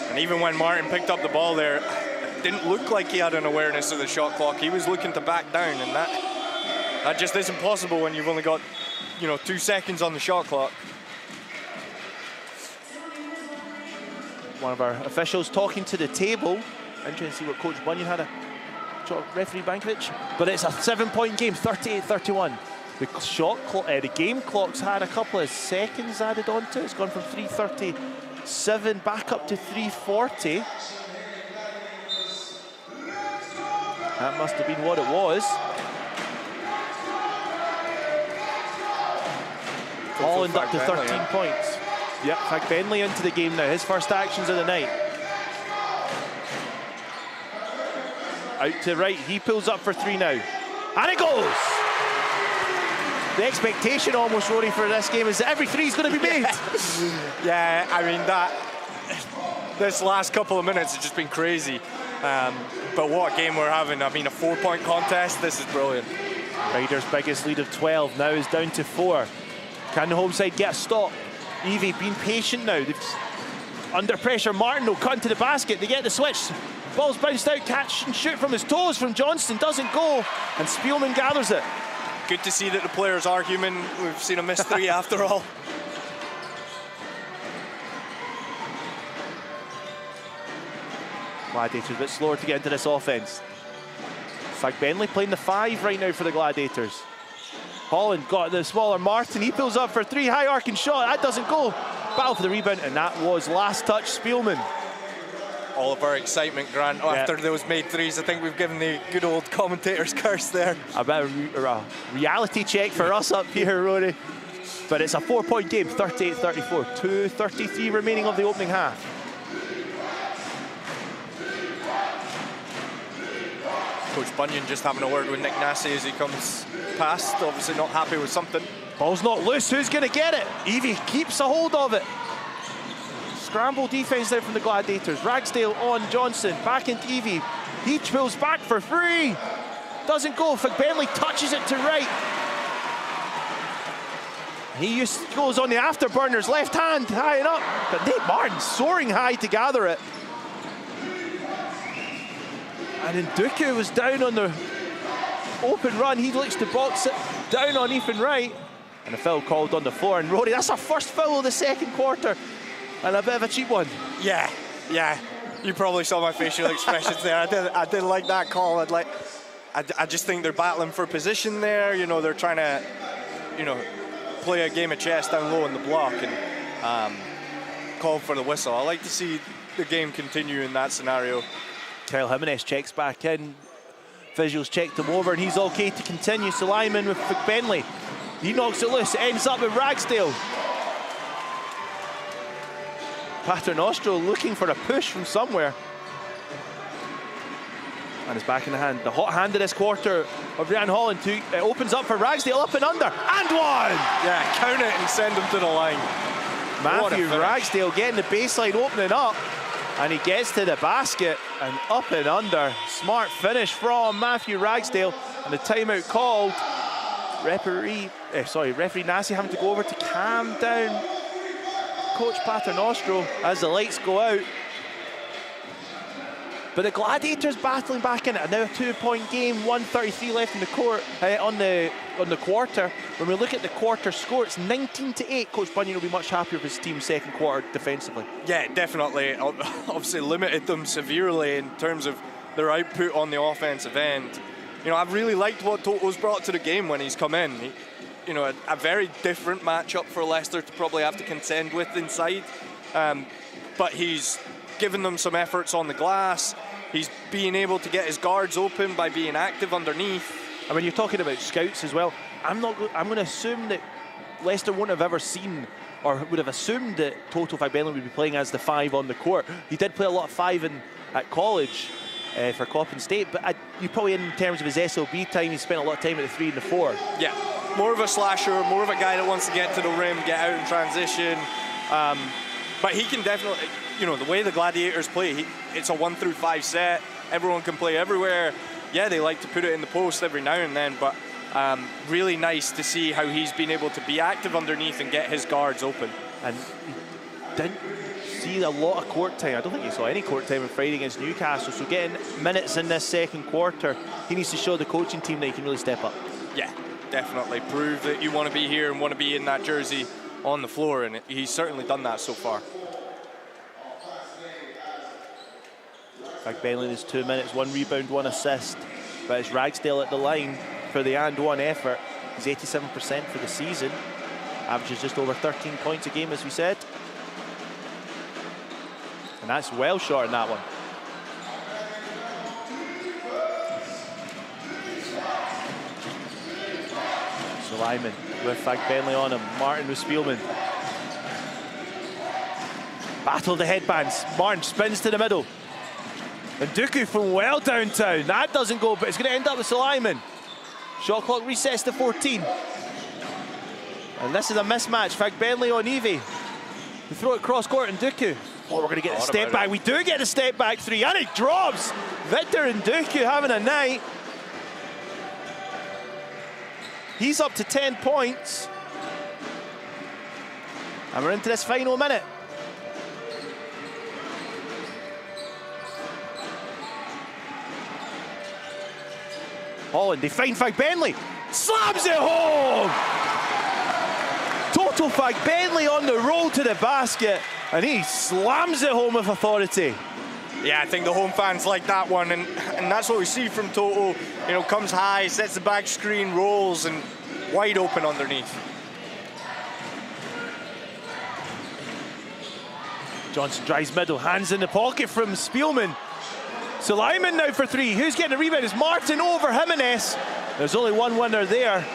And even when Martin picked up the ball there, it didn't look like he had an awareness of the shot clock. He was looking to back down, and that just isn't possible when you've only got, 2 seconds on the shot clock. One of our officials talking to the table. Interesting to see what Coach Bunyan had a referee Bankovic. But it's a 7-point game, 38-31. The game clock's had a couple of seconds added onto it. It's gone from 3:37 back up to 3:40. That must have been what it was. Holland up to 13 points. Yep, Fagbenley into the game now. His first actions of the night. Out to right, he pulls up for 3 now. And it goes! The expectation almost, Rory, for this game is that every 3 is going to be made. Yeah, I mean, this last couple of minutes has just been crazy. But what a game we're having. I mean, a 4-point contest, this is brilliant. Riders' biggest lead of 12 now is down to 4. Can the home side get a stop? Evie being patient now. Under pressure, Martin will cut into the basket. They get the switch. Ball's bounced out, catch and shoot from his toes from Johnston. Doesn't go, and Spielman gathers it. Good to see that the players are human. We've seen a miss 3 after all. Gladiators a bit slower to get into this offense. Fagbenley playing the 5 right now for the Gladiators. Holland got the smaller Martin. He pulls up for 3, high arcing shot. That doesn't go. Battle for the rebound, and that was last touch Spielman. All of our excitement, Grant, after those made 3s. I think we've given the good old commentator's curse there. A bit of a reality check for us up here, Rory. But it's a 4-point game, 38-34. 2:33 remaining of the opening half. Coach Bunyan just having a word with Nick Nassi as he comes past. Obviously not happy with something. Ball's not loose. Who's going to get it? Evie keeps a hold of it. Scramble defense there from the Gladiators. Ragsdale on Johnson. Back into Evie. He pulls back for 3. Doesn't go. Fagbenley touches it to right. He goes on the afterburners. Left hand high and up. But Nate Martin soaring high to gather it. And Nduku was down on the open run. He looks to box it down on Ethan Wright. And a foul called on the floor. And Rory, that's our first foul of the second quarter. And a bit of a cheap one. Yeah. You probably saw my facial expressions there. I did like that call. I just think they're battling for position there. You know, they're trying to, play a game of chess down low in the block and call for the whistle. I like to see the game continue in that scenario. Kyle Jimenez checks back in. Visuals checked him over, and he's okay to continue. So Lyman with Fagbenley. He knocks it loose. It ends up with Ragsdale. Paternostro looking for a push from somewhere. And it's back in the hand. The hot hand of this quarter of Ryan Holland. It opens up for Ragsdale, up and under. And 1! Yeah, count it and send him to the line. Matthew Ragsdale getting the baseline, opening up. And he gets to the basket and up and under. Smart finish from Matthew Ragsdale. And the timeout called. Referee Nassi having to go over to calm down Coach Paternostro as the lights go out. But the Gladiators battling back in it. Now a 2-point game, 1:33 left in the court on the quarter. When we look at the quarter score, it's 19-8. Coach Bunyan will be much happier with his team's second quarter defensively. Yeah, definitely. Obviously limited them severely in terms of their output on the offensive end. I've really liked what Toto's brought to the game when he's come in. A very different matchup for Leicester to probably have to contend with inside. But he's given them some efforts on the glass. He's being able to get his guards open by being active underneath. And when you're talking about scouts as well, I'm going to assume that Leicester won't have ever seen or would have assumed that Toto Fagbenley would be playing as the 5 on the court. He did play a lot of 5 at college for Coppin State, but you probably, in terms of his SLB time, he spent a lot of time at the 3 and the 4. Yeah, more of a slasher, more of a guy that wants to get to the rim, get out in transition. But he can definitely, the way the Gladiators play, it's a 1-5 set. Everyone can play everywhere. Yeah, they like to put it in the post every now and then, but really nice to see how he's been able to be active underneath and get his guards open. And he didn't see a lot of court time. I don't think he saw any court time on Friday against Newcastle. So getting minutes in this second quarter, he needs to show the coaching team that he can really step up. Yeah, definitely. Prove that you want to be here and want to be in that jersey on the floor, and he's certainly done that so far. Fagbenley is 2 minutes, 1 rebound, 1 assist. but it's Ragsdale at the line for the and one effort. He's 87% for the season, averages just over 13 points a game, as we said. And that's well short in that one. So Lyman with Fagbenley on him, Martin with Spielman. Battle the headbands, Martin spins to the middle. And Duku from well downtown, that doesn't go, but it's going to end up with Suleiman. Shot clock resets to 14. And this is a mismatch, Fagbenley on Evie. We throw it cross court and Duku. Oh, we're going to get a step back. We do get a step back three, and it drops. Victor and Duku having a night. He's up to 10 points. And we're into this final minute. Holland, they find Fagbenley. Slams it home! Total Fagbenley on the roll to the basket. And he slams it home with authority. Yeah, I think the home fans like that one, and that's what we see from Toto. You know, comes high, sets the back screen, rolls, and wide open underneath. Johnson drives middle, hands in the pocket from Spielman. So Lyman now for three. Who's getting the rebound? It's Martin over Jimenez. There's only one winner there.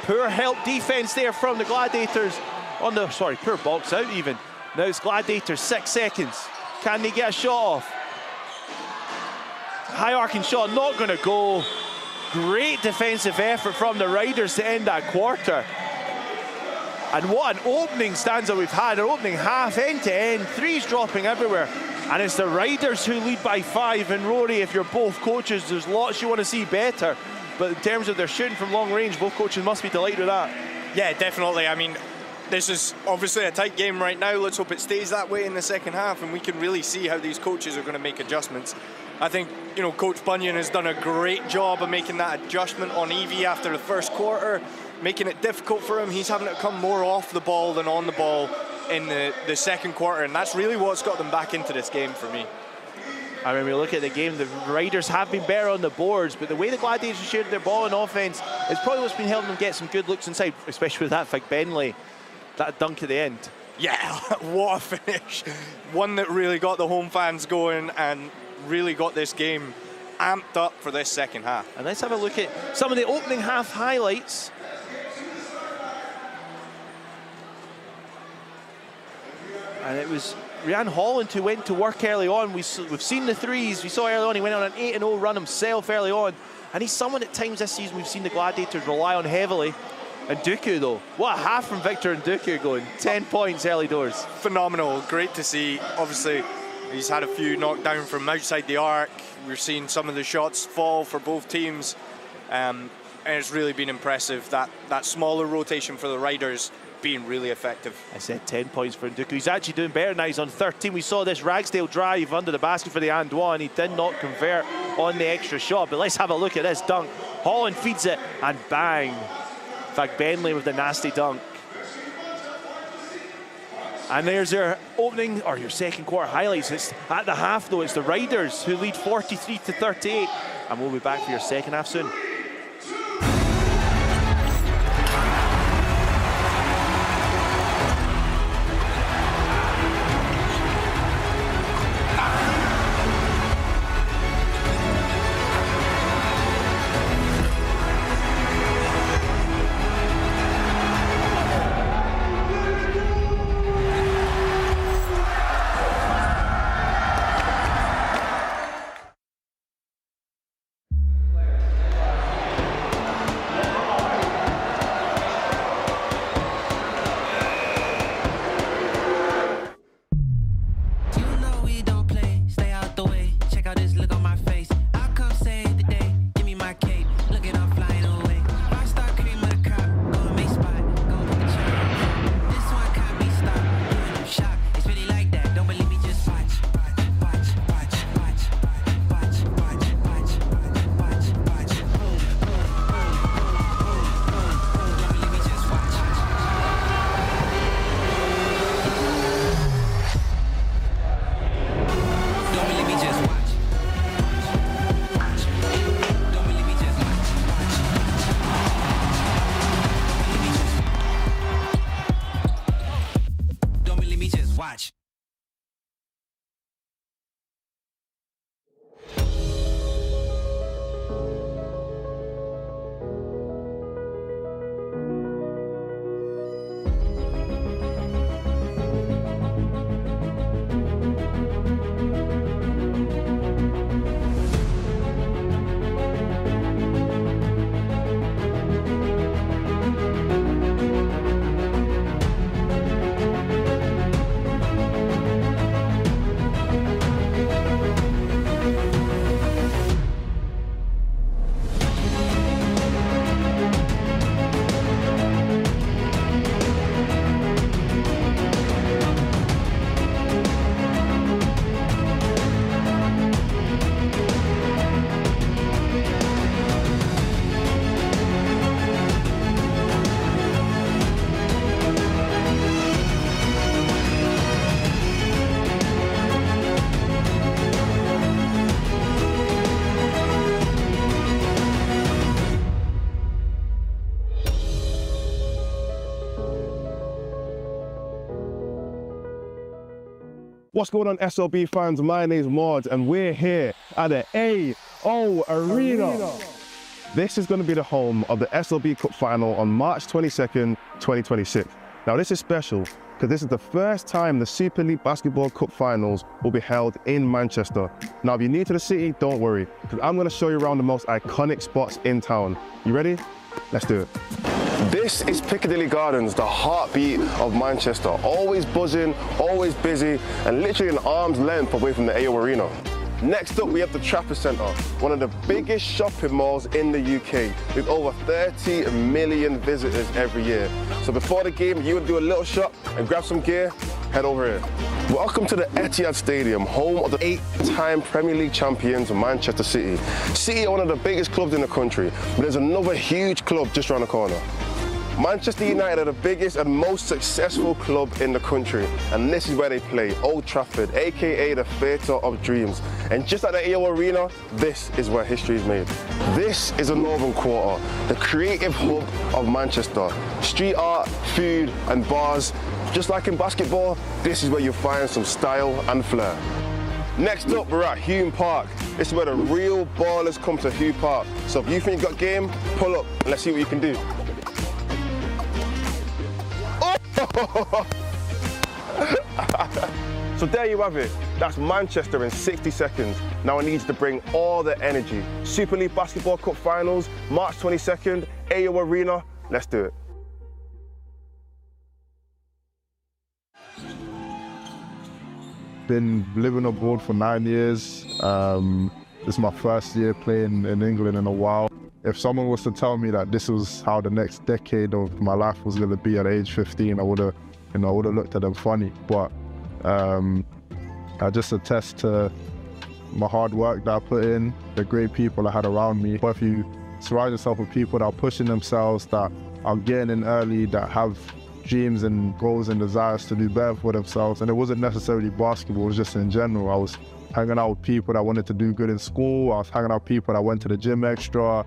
Poor help defense there from the Gladiators. On the, sorry, poor box out even. Now it's Gladiators, 6 seconds. Can they get a shot off? High arcing shot, not going to go. Great defensive effort from the Riders to end that quarter. And what an opening stanza we've had. An opening half, end to end. Threes dropping everywhere. And it's the Riders who lead by 5. And Rory, if you're both coaches, there's lots you want to see better. But in terms of their shooting from long range, both coaches must be delighted with that. Yeah, definitely. I mean, this is obviously a tight game right now. Let's hope it stays that way in the second half, and we can really see how these coaches are going to make adjustments. I think, you know, Coach Bunyan has done a great job of making that adjustment on Evie after the first quarter, making it difficult for him. He's having to come more off the ball than on the ball in the second quarter, and that's really what's got them back into this game for me. I mean, we look at the game, the Riders have been better on the boards, but the way the Gladiators shared their ball in offense is probably what's been helping them get some good looks inside, especially with that Fagbenley, that dunk at the end. Yeah, what a finish. One that really got the home fans going and really got this game amped up for this second half. And let's have a look at some of the opening half highlights. And it was Ryan Holland who went to work early on. We've seen the threes. We saw early on he went on an 8-0 run himself early on. And he's someone at times this season we've seen the Gladiators rely on heavily. And Duku though, what a half from Victor and Duku going. 10 points early doors. Phenomenal, great to see. Obviously, he's had a few knocked down from outside the arc. We're seeing some of the shots fall for both teams. And it's really been impressive, that smaller rotation for the Riders being really effective. I said 10 points for Nduku. He's actually doing better now. He's on 13. We saw this Ragsdale drive under the basket for the and one. He did not convert on the extra shot, but let's have a look at this dunk. Holland feeds it, and bang. Fagbenley with the nasty dunk. And there's your opening, or your second quarter highlights. It's at the half though, it's the Riders who lead 43-38. And we'll be back for your second half soon. What's going on, SLB fans? My name's Maude, and we're here at the AO Arena. This is going to be the home of the SLB Cup final on March 22nd, 2026. Now, this is special because this is the first time the Super League Basketball Cup finals will be held in Manchester. Now, if you're new to the city, don't worry, because I'm going to show you around the most iconic spots in town. You ready? Let's do it. This is Piccadilly Gardens, the heartbeat of Manchester. Always buzzing, always busy, and literally an arm's length away from the AO Arena. Next up, we have the Trafford Centre, one of the biggest shopping malls in the UK, with over 30 million visitors every year. So before the game, you would do a little shop and grab some gear, head over here. Welcome to the Etihad Stadium, home of the 8-time Premier League champions, Manchester City. City are one of the biggest clubs in the country, but there's another huge club just around the corner. Manchester United are the biggest and most successful club in the country, and this is where they play, Old Trafford, aka the Theatre of Dreams. And just like the AO Arena, this is where history is made. This is the Northern Quarter, the creative hub of Manchester. Street art, food and bars. Just like in basketball, this is where you'll find some style and flair. Next up, we're at Hume Park. This is where the real ballers come to Hume Park. So if you think you've got game, pull up and let's see what you can do. So there you have it. That's Manchester in 60 seconds. Now I need you to bring all the energy. Super League Basketball Cup Finals, March 22nd, AO Arena. Let's do it. Been living abroad for 9 years. This is my first year playing in England in a while. If someone was to tell me that this was how the next decade of my life was going to be at age 15, I would have looked at them funny. But I just attest to my hard work that I put in, the great people I had around me. But if you surround yourself with people that are pushing themselves, that are getting in early, that have dreams and goals and desires to do better for themselves, and it wasn't necessarily basketball, it was just in general. I was hanging out with people that wanted to do good in school. I was hanging out with people that went to the gym extra,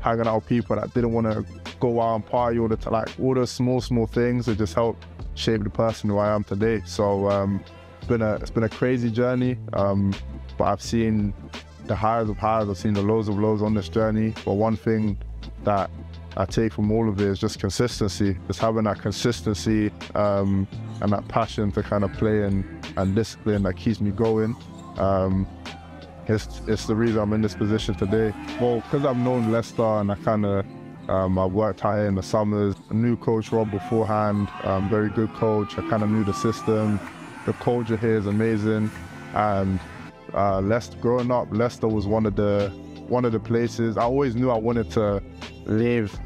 hanging out with people that didn't want to go out and party all the time. Like all those small things that just helped shape the person who I am today. So it's been a crazy journey, but I've seen the highs of highs, I've seen the lows of lows on this journey. But one thing that I take from all of it is just consistency, just having that consistency and that passion to kind of play and discipline that keeps me going. It's the reason I'm in this position today. Well, because I've known Leicester and I worked here in the summers. I knew Coach Rob beforehand, very good coach. I kind of knew the system. The culture here is amazing. And Leicester, growing up, Leicester was one of the places. I always knew I wanted to live,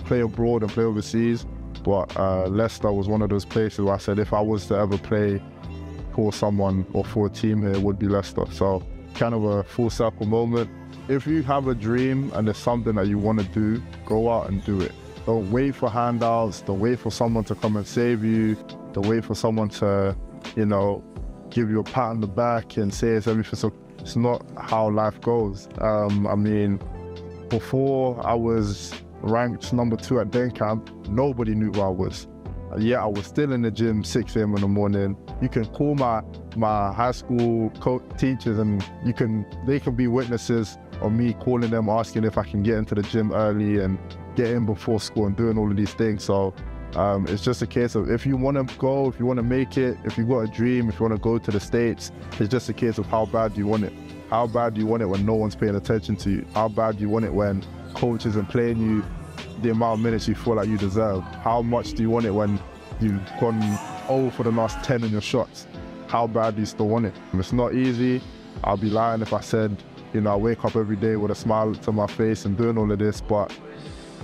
play abroad and play overseas. But Leicester was one of those places where I said if I was to ever play for someone or for a team here, it would be Leicester. So kind of a full circle moment. If you have a dream and there's something that you want to do, go out and do it. Don't wait for handouts, don't wait for someone to come and save you, don't wait for someone to, give you a pat on the back and say it's everything. So it's not how life goes. I mean, before I was ranked number 2 at Den Camp, nobody knew who I was. Yeah, I was still in the gym 6 a.m. in the morning. You can call my high school teachers and they can be witnesses of me calling them, asking if I can get into the gym early and get in before school and doing all of these things. So it's just a case of if you want to go, if you want to make it, if you've got a dream, if you want to go to the States, it's just a case of how bad do you want it. How bad do you want it when no one's paying attention to you? How bad do you want it when coach isn't playing you the amount of minutes you feel like you deserve? How much do you want it when you've gone 0 for the last 10 in your shots? How bad do you still want it? It's not easy. I'll be lying if I said, I wake up every day with a smile to my face and doing all of this, but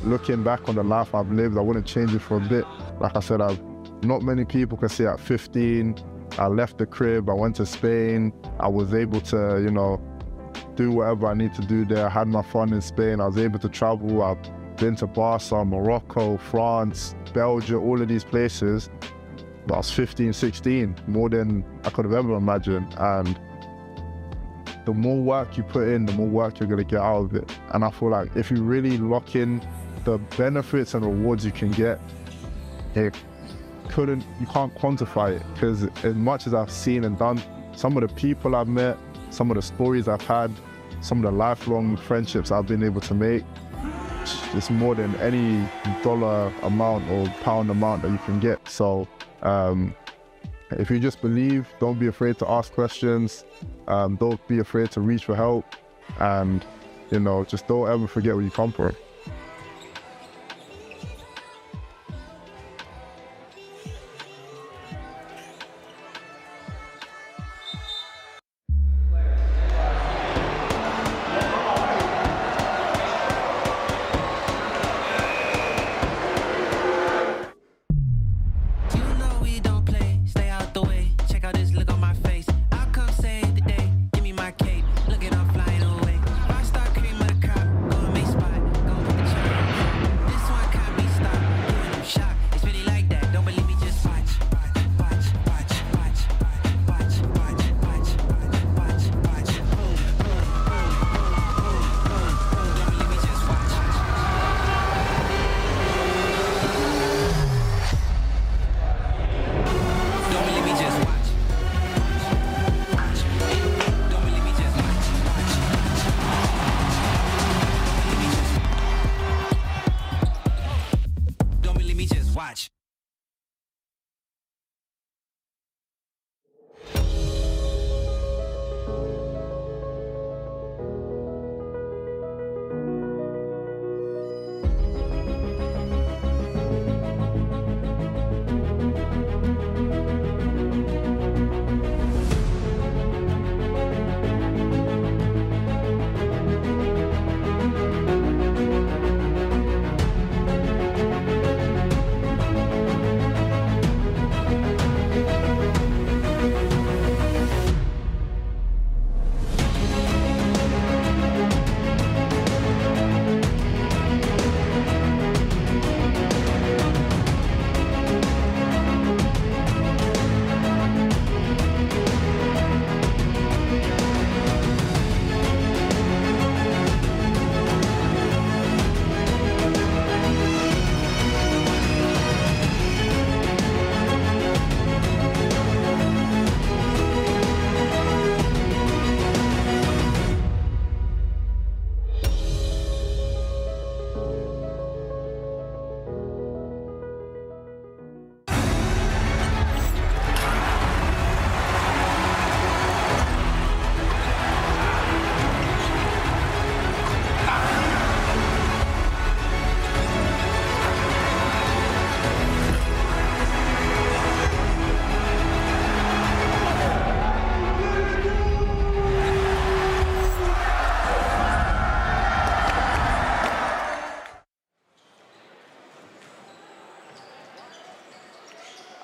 looking back on the life I've lived, I wouldn't change it for a bit. Like I said, not many people can say at 15, I left the crib, I went to Spain, I was able to, do whatever I need to do there. I had my fun in Spain, I was able to travel. I've been to Barca, Morocco, France, Belgium, all of these places. But I was 15, 16, more than I could have ever imagined. And the more work you put in, the more work you're gonna get out of it. And I feel like if you really lock in the benefits and rewards you can get, it you can't quantify it, because as much as I've seen and done, some of the people I've met, some of the stories I've had, some of the lifelong friendships I've been able to make, it's more than any dollar amount or pound amount that you can get. So if you just believe, don't be afraid to ask questions, don't be afraid to reach for help, and you know, just don't ever forget where you come from.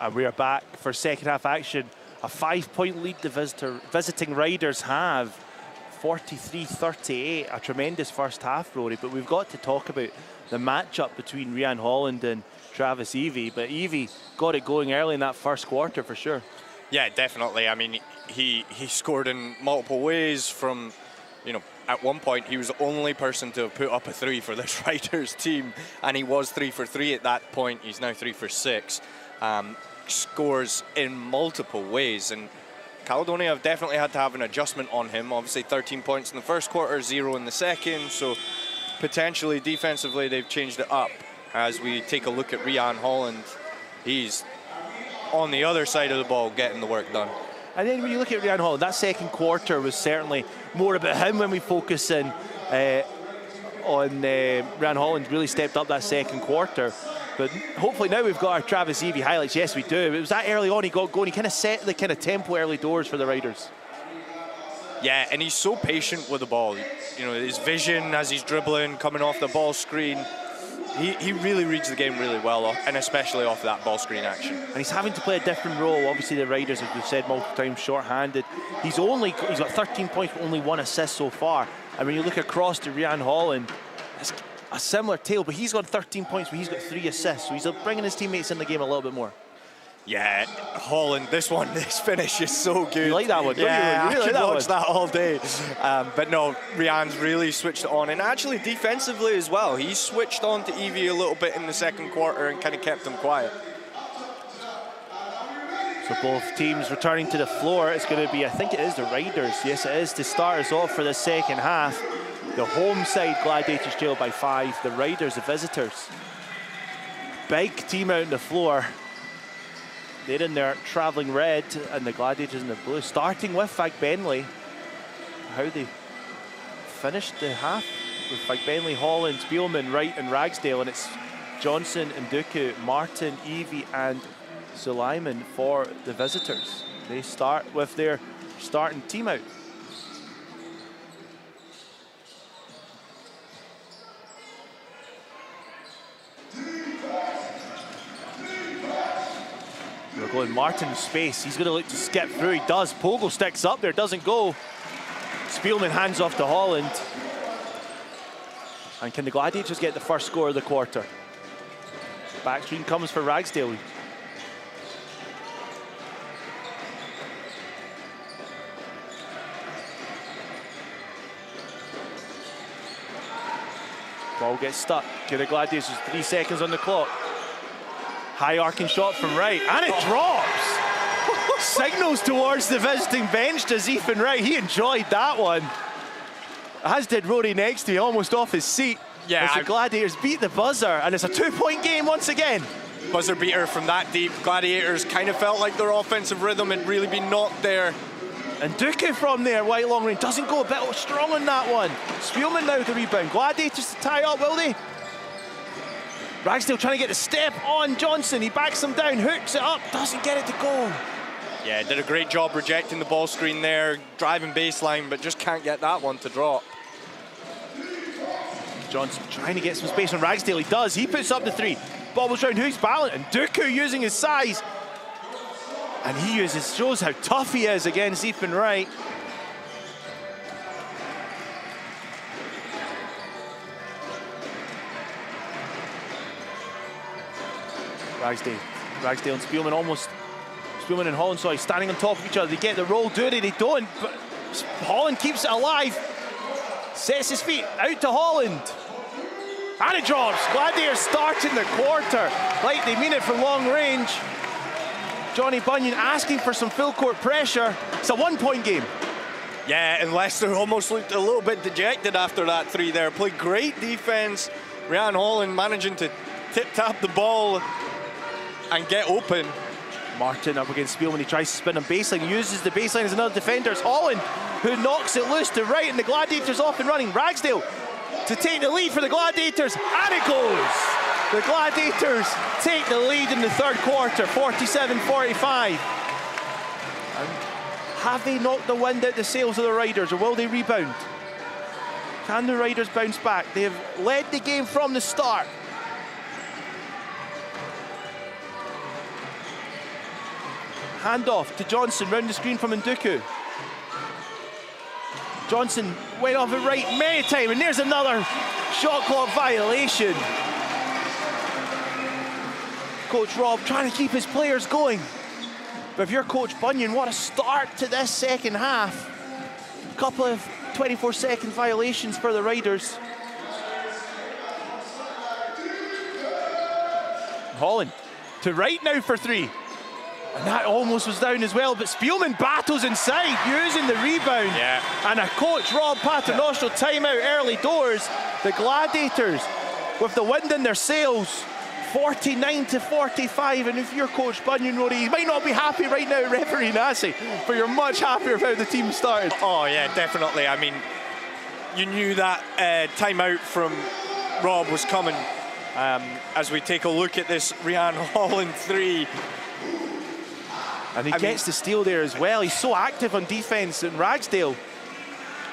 And we are back for second half action. A 5-point lead the visiting Riders have. 43-38, a tremendous first half, Rory. But we've got to talk about the matchup between Ryan Holland and Travis Evie. But Evie got it going early in that first quarter for sure. Yeah, definitely. I mean, he scored in multiple ways from, you know, at one point he was the only person to have put up a three for this Riders team, and he was 3 for 3 at that point. He's now 3 for 6. Scores in multiple ways, and Caledonia have definitely had to have an adjustment on him. Obviously 13 points in the first quarter, 0 in the second, so potentially defensively they've changed it up. As we take a look at Ryan Holland, he's on the other side of the ball getting the work done. And then when you look at Ryan Holland, that second quarter was certainly more about him when we focus in on Ryan Holland. Really stepped up that second quarter. But hopefully now we've got our Travis Evie highlights. Yes, we do. It was that early on he got going. He kind of set the kind of tempo early doors for the Riders. Yeah, and he's so patient with the ball. You know, his vision as he's dribbling, coming off the ball screen. He really reads the game really well, and especially off that ball screen action. And he's having to play a different role. Obviously, the Riders, as we've said multiple times, short-handed. He's got 13 points, but only 1 assist so far. And when you look across to Ryan Holland, it's a similar tale, but he's got 13 points, but he's got 3 assists. So he's bringing his teammates in the game a little bit more. Yeah, Holland, this finish is so good. You like that one, don't you? Yeah, You really I could watch that that all day. But no, Ryan's really switched it on, and actually defensively as well. He switched on to Evie a little bit in the second quarter and kind of kept him quiet. So both teams returning to the floor. It's going to be, I think it is the Riders. Yes, it is, to start us off for the second half. The home side, Gladiators trail by 5. The Riders, the visitors. Big team out on the floor. They're in their travelling red and the Gladiators in the blue. Starting with Fagbenley. How they finished the half with Fagbenley, Holland, Spielman, Wright and Ragsdale. And it's Johnson and Duku, Martin, Evie and Suleiman for the visitors. They start with their starting team out. We're going Martin space. He's going to look to skip through. He does. Pogo sticks up there, doesn't go. Spielman hands off to Holland. And can the Gladiators get the first score of the quarter? Backscreen comes for Ragsdale. Ball gets stuck. Can the Gladiators, 3 seconds on the clock. High arcing shot from Wright, and it drops. Signals towards the visiting bench to Ethan Wright. He enjoyed that one. As did Rory next to him, almost off his seat. Yeah, as the Gladiators beat the buzzer, and it's a 2-point game once again. Buzzer beater from that deep. Gladiators kind of felt like their offensive rhythm had really been knocked there. And Duku from there, White long range, doesn't go a bit strong on that one. Spielman now with the rebound. Gladiators to tie up, will they? Ragsdale trying to get the step on Johnson. He backs him down, hooks it up, doesn't get it to go. Yeah, did a great job rejecting the ball screen there, driving baseline, but just can't get that one to drop. Johnson trying to get some space on Ragsdale. He does. He puts up the 3. Bobbles round who's balanced, and Duku using his size. And he shows how tough he is against Ethan Wright. Ragsdale and Spielman almost. Spielman and Holland, sorry, standing on top of each other. They get the roll, do they? They don't, but Holland keeps it alive. Sets his feet out to Holland. And it drops. Gladiators starting the quarter like they mean it from long range. Johnny Bunyan asking for some full court pressure. It's a 1-point game. Yeah, and Leicester almost looked a little bit dejected after that 3 there. Played great defense. Ryan Holland managing to tip-tap the ball and get open. Martin up against Spielman. He tries to spin on baseline. He uses the baseline as another defender. It's Holland who knocks it loose to Wright, and the Gladiators off and running. Ragsdale to take the lead for the Gladiators, and it goes. The Gladiators take the lead in the third quarter, 47-45. Have they knocked the wind out the sails of the Riders, or will they rebound? Can the Riders bounce back? They have led the game from the start. Handoff to Johnson, round the screen from Nduku. Johnson went off it right many times, and there's another shot clock violation. Coach Rob trying to keep his players going. But if you're Coach Bunyan, what a start to this second half. A couple of 24-second violations for the Riders. Holland to Wright now for 3. And that almost was down as well, but Spielman battles inside, using the rebound. Yeah. And a Coach Rob Paternoster timeout early doors. The Gladiators, with the wind in their sails, 49-45. And if you're Coach Bunyan, Rory, you might not be happy right now, referee Nassi, but you're much happier with how the team started. Oh yeah, definitely. I mean, you knew that timeout from Rob was coming. As we take a look at this Ryan Holland 3. And he gets the steal there as well. He's so active on defense, and Ragsdale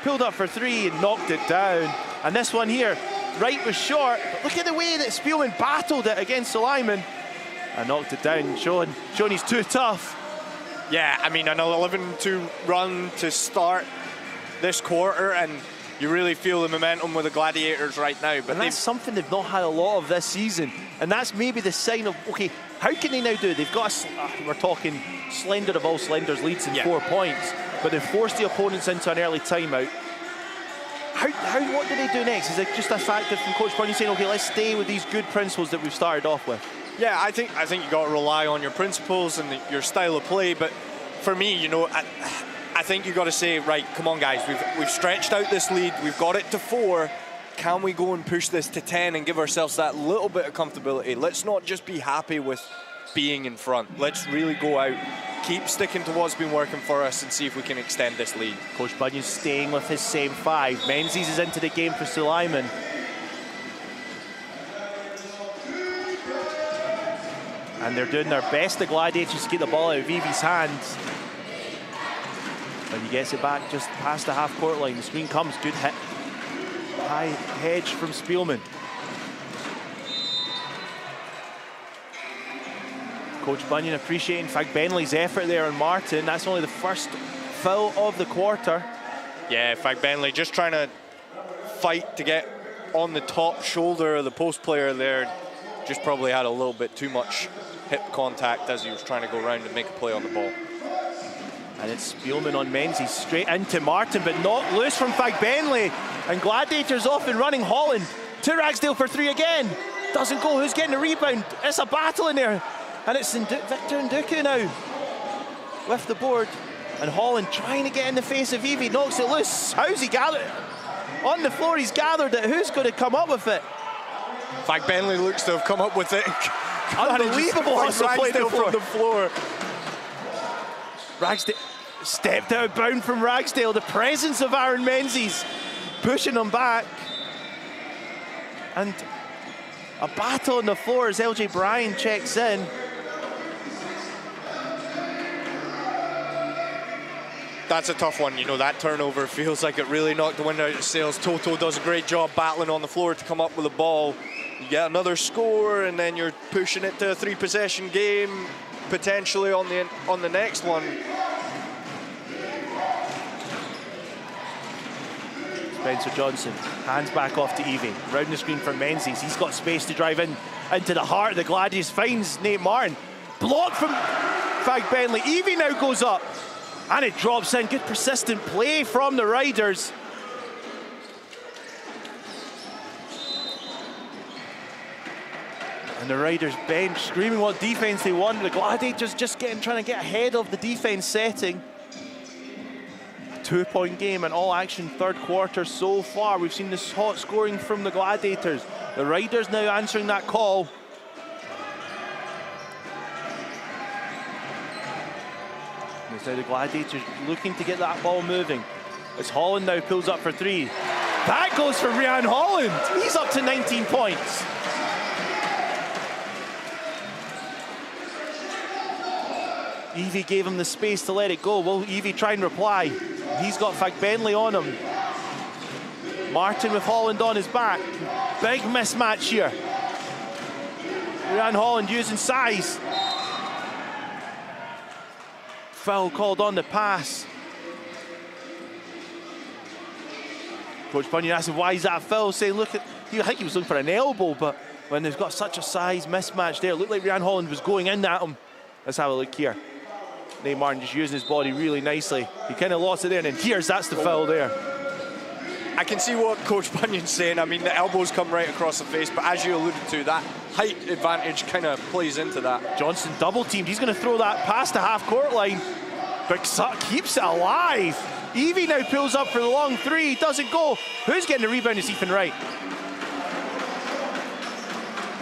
pulled up for 3 and knocked it down. And this one here, Wright was short, but look at the way that Spielman battled it against Suleiman and knocked it down, showing he's too tough. Yeah, I mean, an 11-2 run to start this quarter, and you really feel the momentum with the Gladiators right now. But that's something they've not had a lot of this season, and that's maybe the sign of, okay, how can they now do it? They've got we're talking slender of all slenders, leads in 4 points, but they've forced the opponents into an early timeout. What do they do next? Is it just a factor from Coach Bunyan saying, okay, let's stay with these good principles that we've started off with? Yeah, I think you got to rely on your principles and your style of play. But for me, you know, I think you got to say, right, come on, guys, we've stretched out this lead. We've got it to 4. Can we go and push this to 10 and give ourselves that little bit of comfortability? Let's not just be happy with being in front. Let's really go out, keep sticking to what's been working for us, and see if we can extend this lead. Coach Bunyan staying with his same 5. Menzies is into the game for Suleiman. And they're doing their best, the Gladiators, to get the ball out of Evie's hands. But he gets it back just past the half-court line. The screen comes, good hit. High hedge from Spielman. Coach Bunyan appreciating Fagbenley's effort there on Martin. That's only the first foul of the quarter. Yeah, Fagbenley just trying to fight to get on the top shoulder of the post player there. Just probably had a little bit too much hip contact as he was trying to go around and make a play on the ball. And it's Spielman on Menzies, straight into Martin, but not loose from Fagbenley. And Gladiators off and running. Holland to Ragsdale for 3 again. Doesn't go. Who's getting the rebound? It's a battle in there. And it's Victor Nduku now with the board. And Holland trying to get in the face of Evie, knocks it loose. How's he gathered? On the floor, he's gathered it. Who's going to come up with it? Fagbenley looks to have come up with it. Unbelievable hustle play from the floor. Ragsdale stepped out of bound from Ragsdale. The presence of Aaron Menzies pushing him back. And a battle on the floor as LJ Bryan checks in. That's a tough one, you know, that turnover feels like it really knocked the wind out of sails. Toto does a great job battling on the floor to come up with a ball. You get another score and then you're pushing it to a 3-possession game, potentially on the next one. Spencer Johnson, hands back off to Evie. Round the screen for Menzies. He's got space to drive in into the heart of the Gladiators. Finds Nate Martin. Blocked from Fagbenley. Evie now goes up. And it drops in. Good persistent play from the Riders. And the Riders bench screaming what defense they want. The Gladiators just trying to get ahead of the defense setting. 2-point game and all action third quarter so far. We've seen this hot scoring from the Gladiators. The Riders now answering that call. It's now the Gladiators looking to get that ball moving. As Holland now pulls up for 3. That goes for Ryan Holland. He's up to 19 points. Evie gave him the space to let it go. Will Evie try and reply? He's got Fagbenley on him. Martin with Holland on his back. Big mismatch here. Ryan Holland using size. Foul called on the pass. Coach Bunyan asked him, why is that foul? Saying, look, I think he was looking for an elbow, but when they've got such a size mismatch there, it looked like Ryan Holland was going in at him. Let's have a look here. Nate Martin just using his body really nicely. He kind of lost it there, and then here's, that's the foul there. I can see what Coach Bunyan's saying. I mean, the elbows come right across the face, but as you alluded to, that height advantage kind of plays into that. Johnson double teamed. He's going to throw that past the half-court line, but keeps it alive. Evie now pulls up for the long 3. Doesn't go. Who's getting the rebound is Ethan Wright.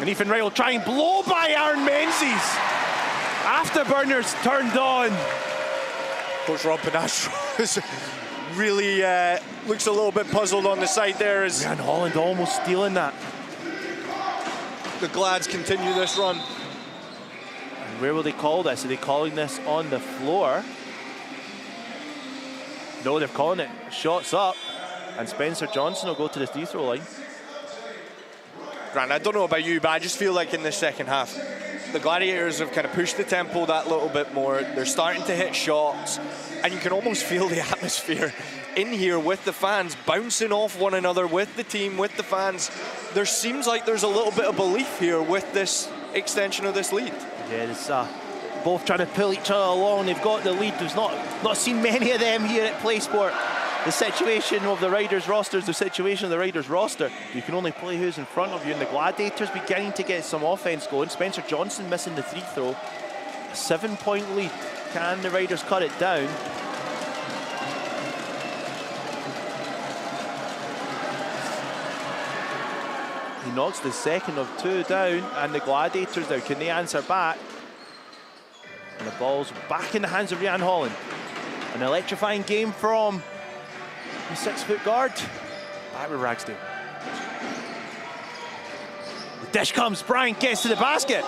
And Ethan Wright will try and blow by Aaron Menzies. Afterburners turned on. Coach Rob Panastro really looks a little bit puzzled on the side there. As Ryan Holland almost stealing that. The Glads continue this run. And where will they call this? Are they calling this on the floor? No, they're calling it shots up. And Spencer Johnson will go to the free throw line. Grant, I don't know about you, but I just feel like in the second half, the Gladiators have kind of pushed the tempo that little bit more. They're starting to hit shots, and you can almost feel the atmosphere in here with the fans bouncing off one another, with the team, with the fans. There seems like there's a little bit of belief here with this extension of this lead. Yeah, it's both trying to pull each other along. They've got the lead. There's not seen many of them here at PlaySport. the situation of the Riders roster is the situation of the Riders roster. You can only play who's in front of you, and the Gladiators beginning to get some offense going. Spencer Johnson missing the free throw. A 7-point lead. Can the Riders cut it down? He knocks the second of two down, and the Gladiators now, can they answer back? And the ball's back in the hands of Ryan Holland. An electrifying game from the 6-foot guard. Back with Ragsdale. The dish comes, Bryant gets to the basket.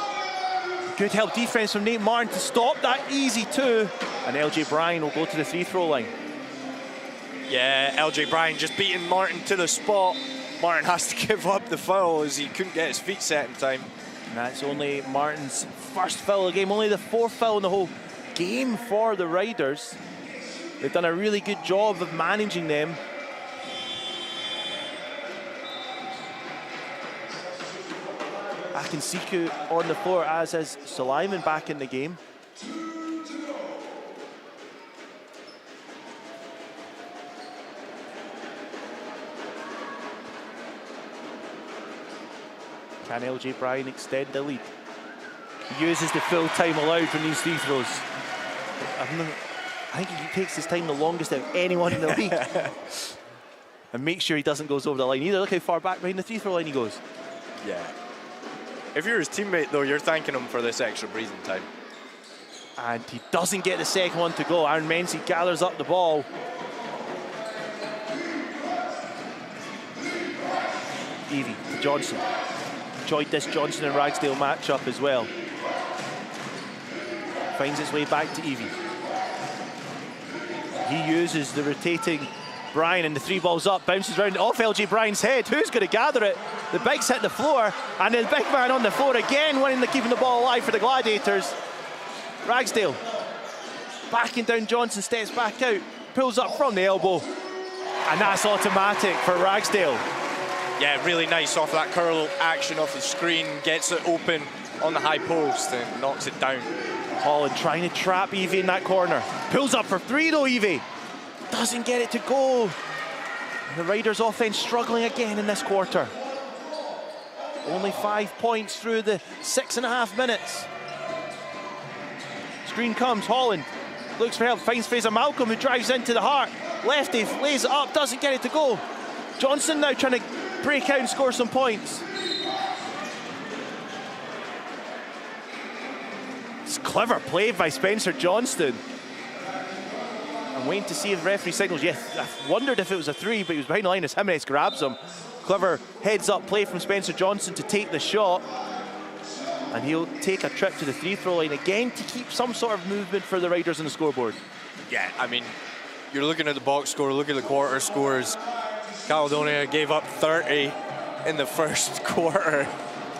Good help defense from Nate Martin to stop that easy two. And LJ Bryan will go to the free throw line. Yeah, LJ Bryan just beating Martin to the spot. Martin has to give up the foul as he couldn't get his feet set in time. And that's only Martin's first foul of the game, only the 4th foul in the whole game for the Riders. They've done a really good job of managing them. Akinsiku on the floor, as is Suleiman back in the game. Can LJ Bryan extend the lead? He uses the full time allowed from these free throws. I think he takes his time the longest of anyone in the league. And make sure he doesn't go over the line either. Look how far back behind the free throw line he goes. Yeah. If you're his teammate, though, you're thanking him for this extra breathing time. And he doesn't get the second one to go. Aaron Menzies gathers up the ball. Evie to Johnson. Enjoyed this Johnson and Ragsdale matchup as well. Finds its way back to Evie. He uses the rotating Bryan, and the 3 balls up, bounces around off LJ Bryan's head. Who's going to gather it? The big's hit the floor, and the big man on the floor again, keeping the ball alive for the Gladiators. Ragsdale backing down, Johnson steps back out, pulls up from the elbow, and that's automatic for Ragsdale. Yeah, really nice off that curl action off the screen, gets it open on the high post and knocks it down. Holland trying to trap Evie in that corner. Pulls up for 3 though, Evie. Doesn't get it to go. The Riders offense struggling again in this quarter. Only 5 points through the 6.5 minutes. Screen comes, Holland looks for help, finds Fraser Malcolm, who drives into the heart. Lefty lays it up, doesn't get it to go. Johnson now trying to break out and score some points. It's clever play by Spencer Johnston. I'm waiting to see if the referee signals. Yes, I wondered if it was a 3, but he was behind the line as Jimenez grabs him. Clever heads-up play from Spencer Johnson to take the shot. And he'll take a trip to the free throw line again to keep some sort of movement for the Riders on the scoreboard. Yeah, I mean, you're looking at the box score, look at the quarter scores. Caledonia gave up 30 in the first quarter,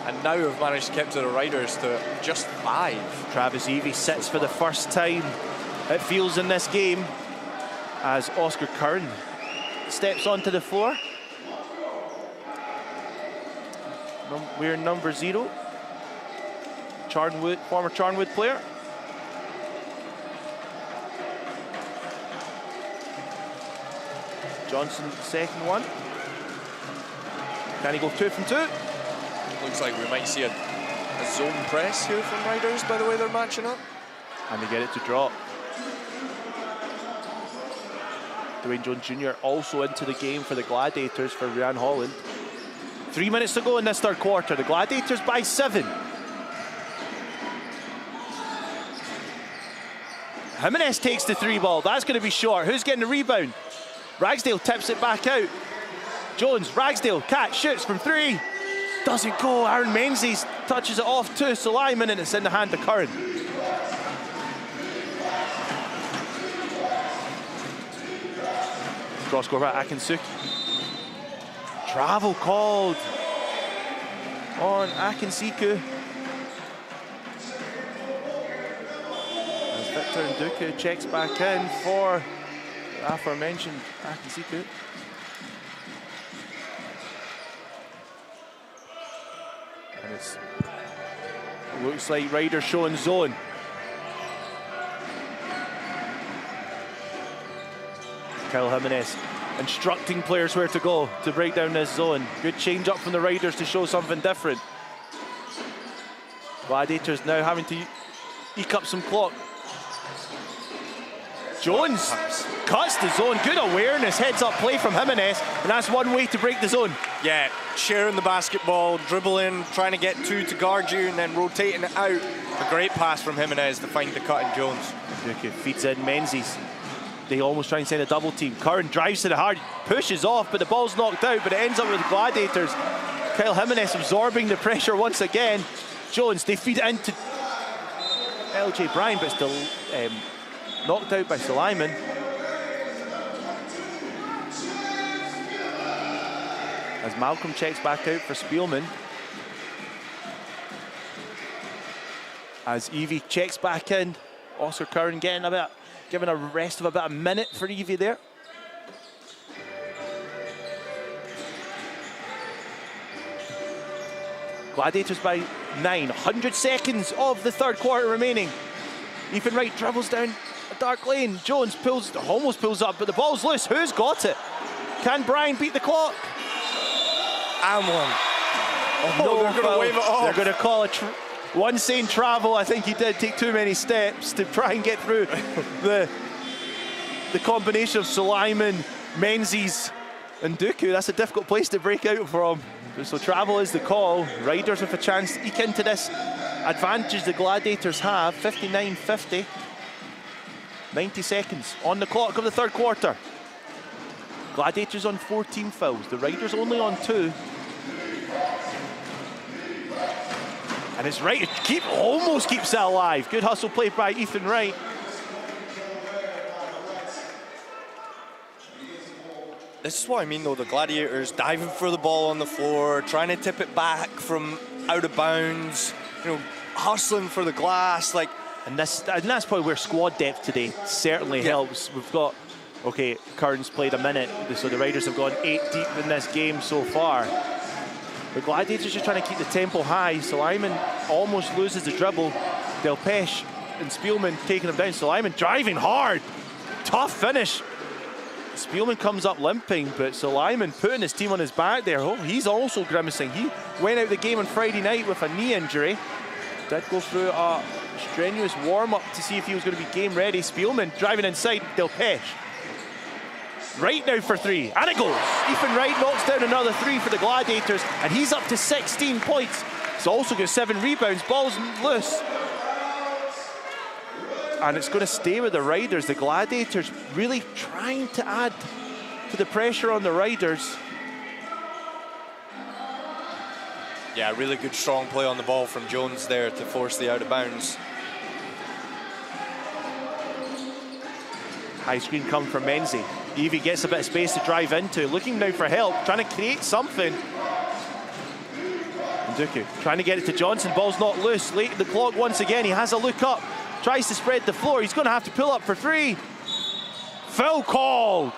and now have managed to keep to the Riders to just 5. Travis Evie sits for the first time, it feels, in this game, as Oscar Curran steps onto the floor. We're number 0. Charnwood, former Charnwood player. Johnson, second one. Can he go 2 from 2? Looks like we might see a zone press here from Riders by the way they're matching up. And they get it to drop. Dwayne Jones Jr. also into the game for the Gladiators for Ryan Holland. 3 minutes to go in this third quarter. The Gladiators by 7. Jimenez takes the 3 ball. That's going to be short. Who's getting the rebound? Ragsdale tips it back out. Jones, Ragsdale, catch, shoots from 3. Doesn't go. Aaron Menzies touches it off to Suleiman, and it's in the hand of Curran. Cross court by Akinsuki. Travel called on Akinsiku. As Victor Nduku checks back in for the aforementioned Akinsiku. And it looks like Riders showing zone. Kyle Jimenez instructing players where to go to break down this zone. Good change up from the Riders to show something different. Gladiators now having to eke up some clock. Jones cuts the zone, good awareness, heads up play from Jimenez, and that's one way to break the zone. Yeah, sharing the basketball, dribbling, trying to get two to guard you, and then rotating it out. A great pass from Jimenez to find the cut in Jones. Duku feeds in Menzies. They almost try and send a double team. Curran drives to the hard, pushes off, but the ball's knocked out, but it ends up with Gladiators. Kyle Jimenez absorbing the pressure once again. Jones, they feed it into LJ Bryan, but still knocked out by Suleiman. As Malcolm checks back out for Spielman. As Evie checks back in. Oscar Curran giving a rest of about a minute for Evie there. Gladiators by 9, 100 seconds of the third quarter remaining. Ethan Wright dribbles down a dark lane. Jones almost pulls up, but the ball's loose. Who's got it? Can Bryan beat the clock? And one. Oh, no, they're going to wave it off. They're going to call it one saying travel. I think he did take too many steps to try and get through the combination of Suleiman, Menzies, and Duku. That's a difficult place to break out from. So travel is the call. Riders with a chance to eke into this advantage the Gladiators have. 59-50. 90 seconds on the clock of the third quarter. Gladiators on 14 fouls. The Riders only on 2. And it's Wright almost keeps that alive. Good hustle play by Ethan Wright. This is what I mean, though. The Gladiators diving for the ball on the floor, trying to tip it back from out of bounds, you know, hustling for the glass. And that's probably where squad depth today certainly helps. We've got, okay, Curran's played a minute, so the Riders have gone 8 deep in this game so far. The Gladiators are trying to keep the tempo high. Suleiman almost loses the dribble. Delpeche and Spielman taking him down. Suleiman driving hard. Tough finish. Spielman comes up limping, but Suleiman putting his team on his back there. Oh, he's also grimacing. He went out the game on Friday night with a knee injury. Did go through a strenuous warm-up to see if he was going to be game ready. Spielman driving inside. Delpeche. Wright now for 3, and it goes. Ethan Wright knocks down another 3 for the Gladiators, and he's up to 16 points. He's also got 7 rebounds. Ball's loose. And it's going to stay with the Riders. The Gladiators really trying to add to the pressure on the Riders. Yeah, really good strong play on the ball from Jones there to force the out of bounds. High screen come from Menzie. Evie gets a bit of space to drive into, looking now for help, trying to create something. And Duku trying to get it to Johnson, ball's not loose. Late in the clock once again, he has a look up, tries to spread the floor, he's going to have to pull up for 3. Foul called.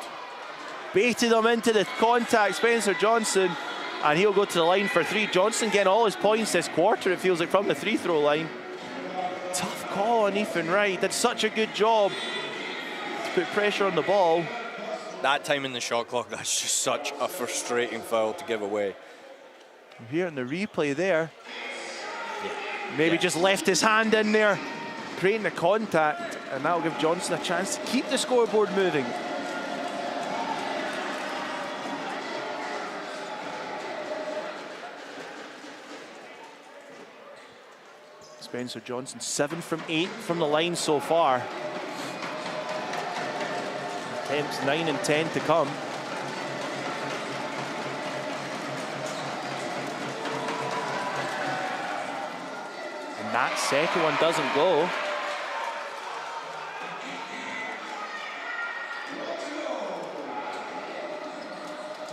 Baited him into the contact, Spencer Johnson, and he'll go to the line for 3. Johnson getting all his points this quarter, it feels like, from the free throw line. Tough call on Ethan Wright, did such a good job to put pressure on the ball. That time in the shot clock, that's just such a frustrating foul to give away. Here in the replay there, maybe just left his hand in there, creating the contact, and that'll give Johnson a chance to keep the scoreboard moving. Spencer Johnson, 7 from 8 from the line so far. Attempts 9 and 10 to come. And that second one doesn't go.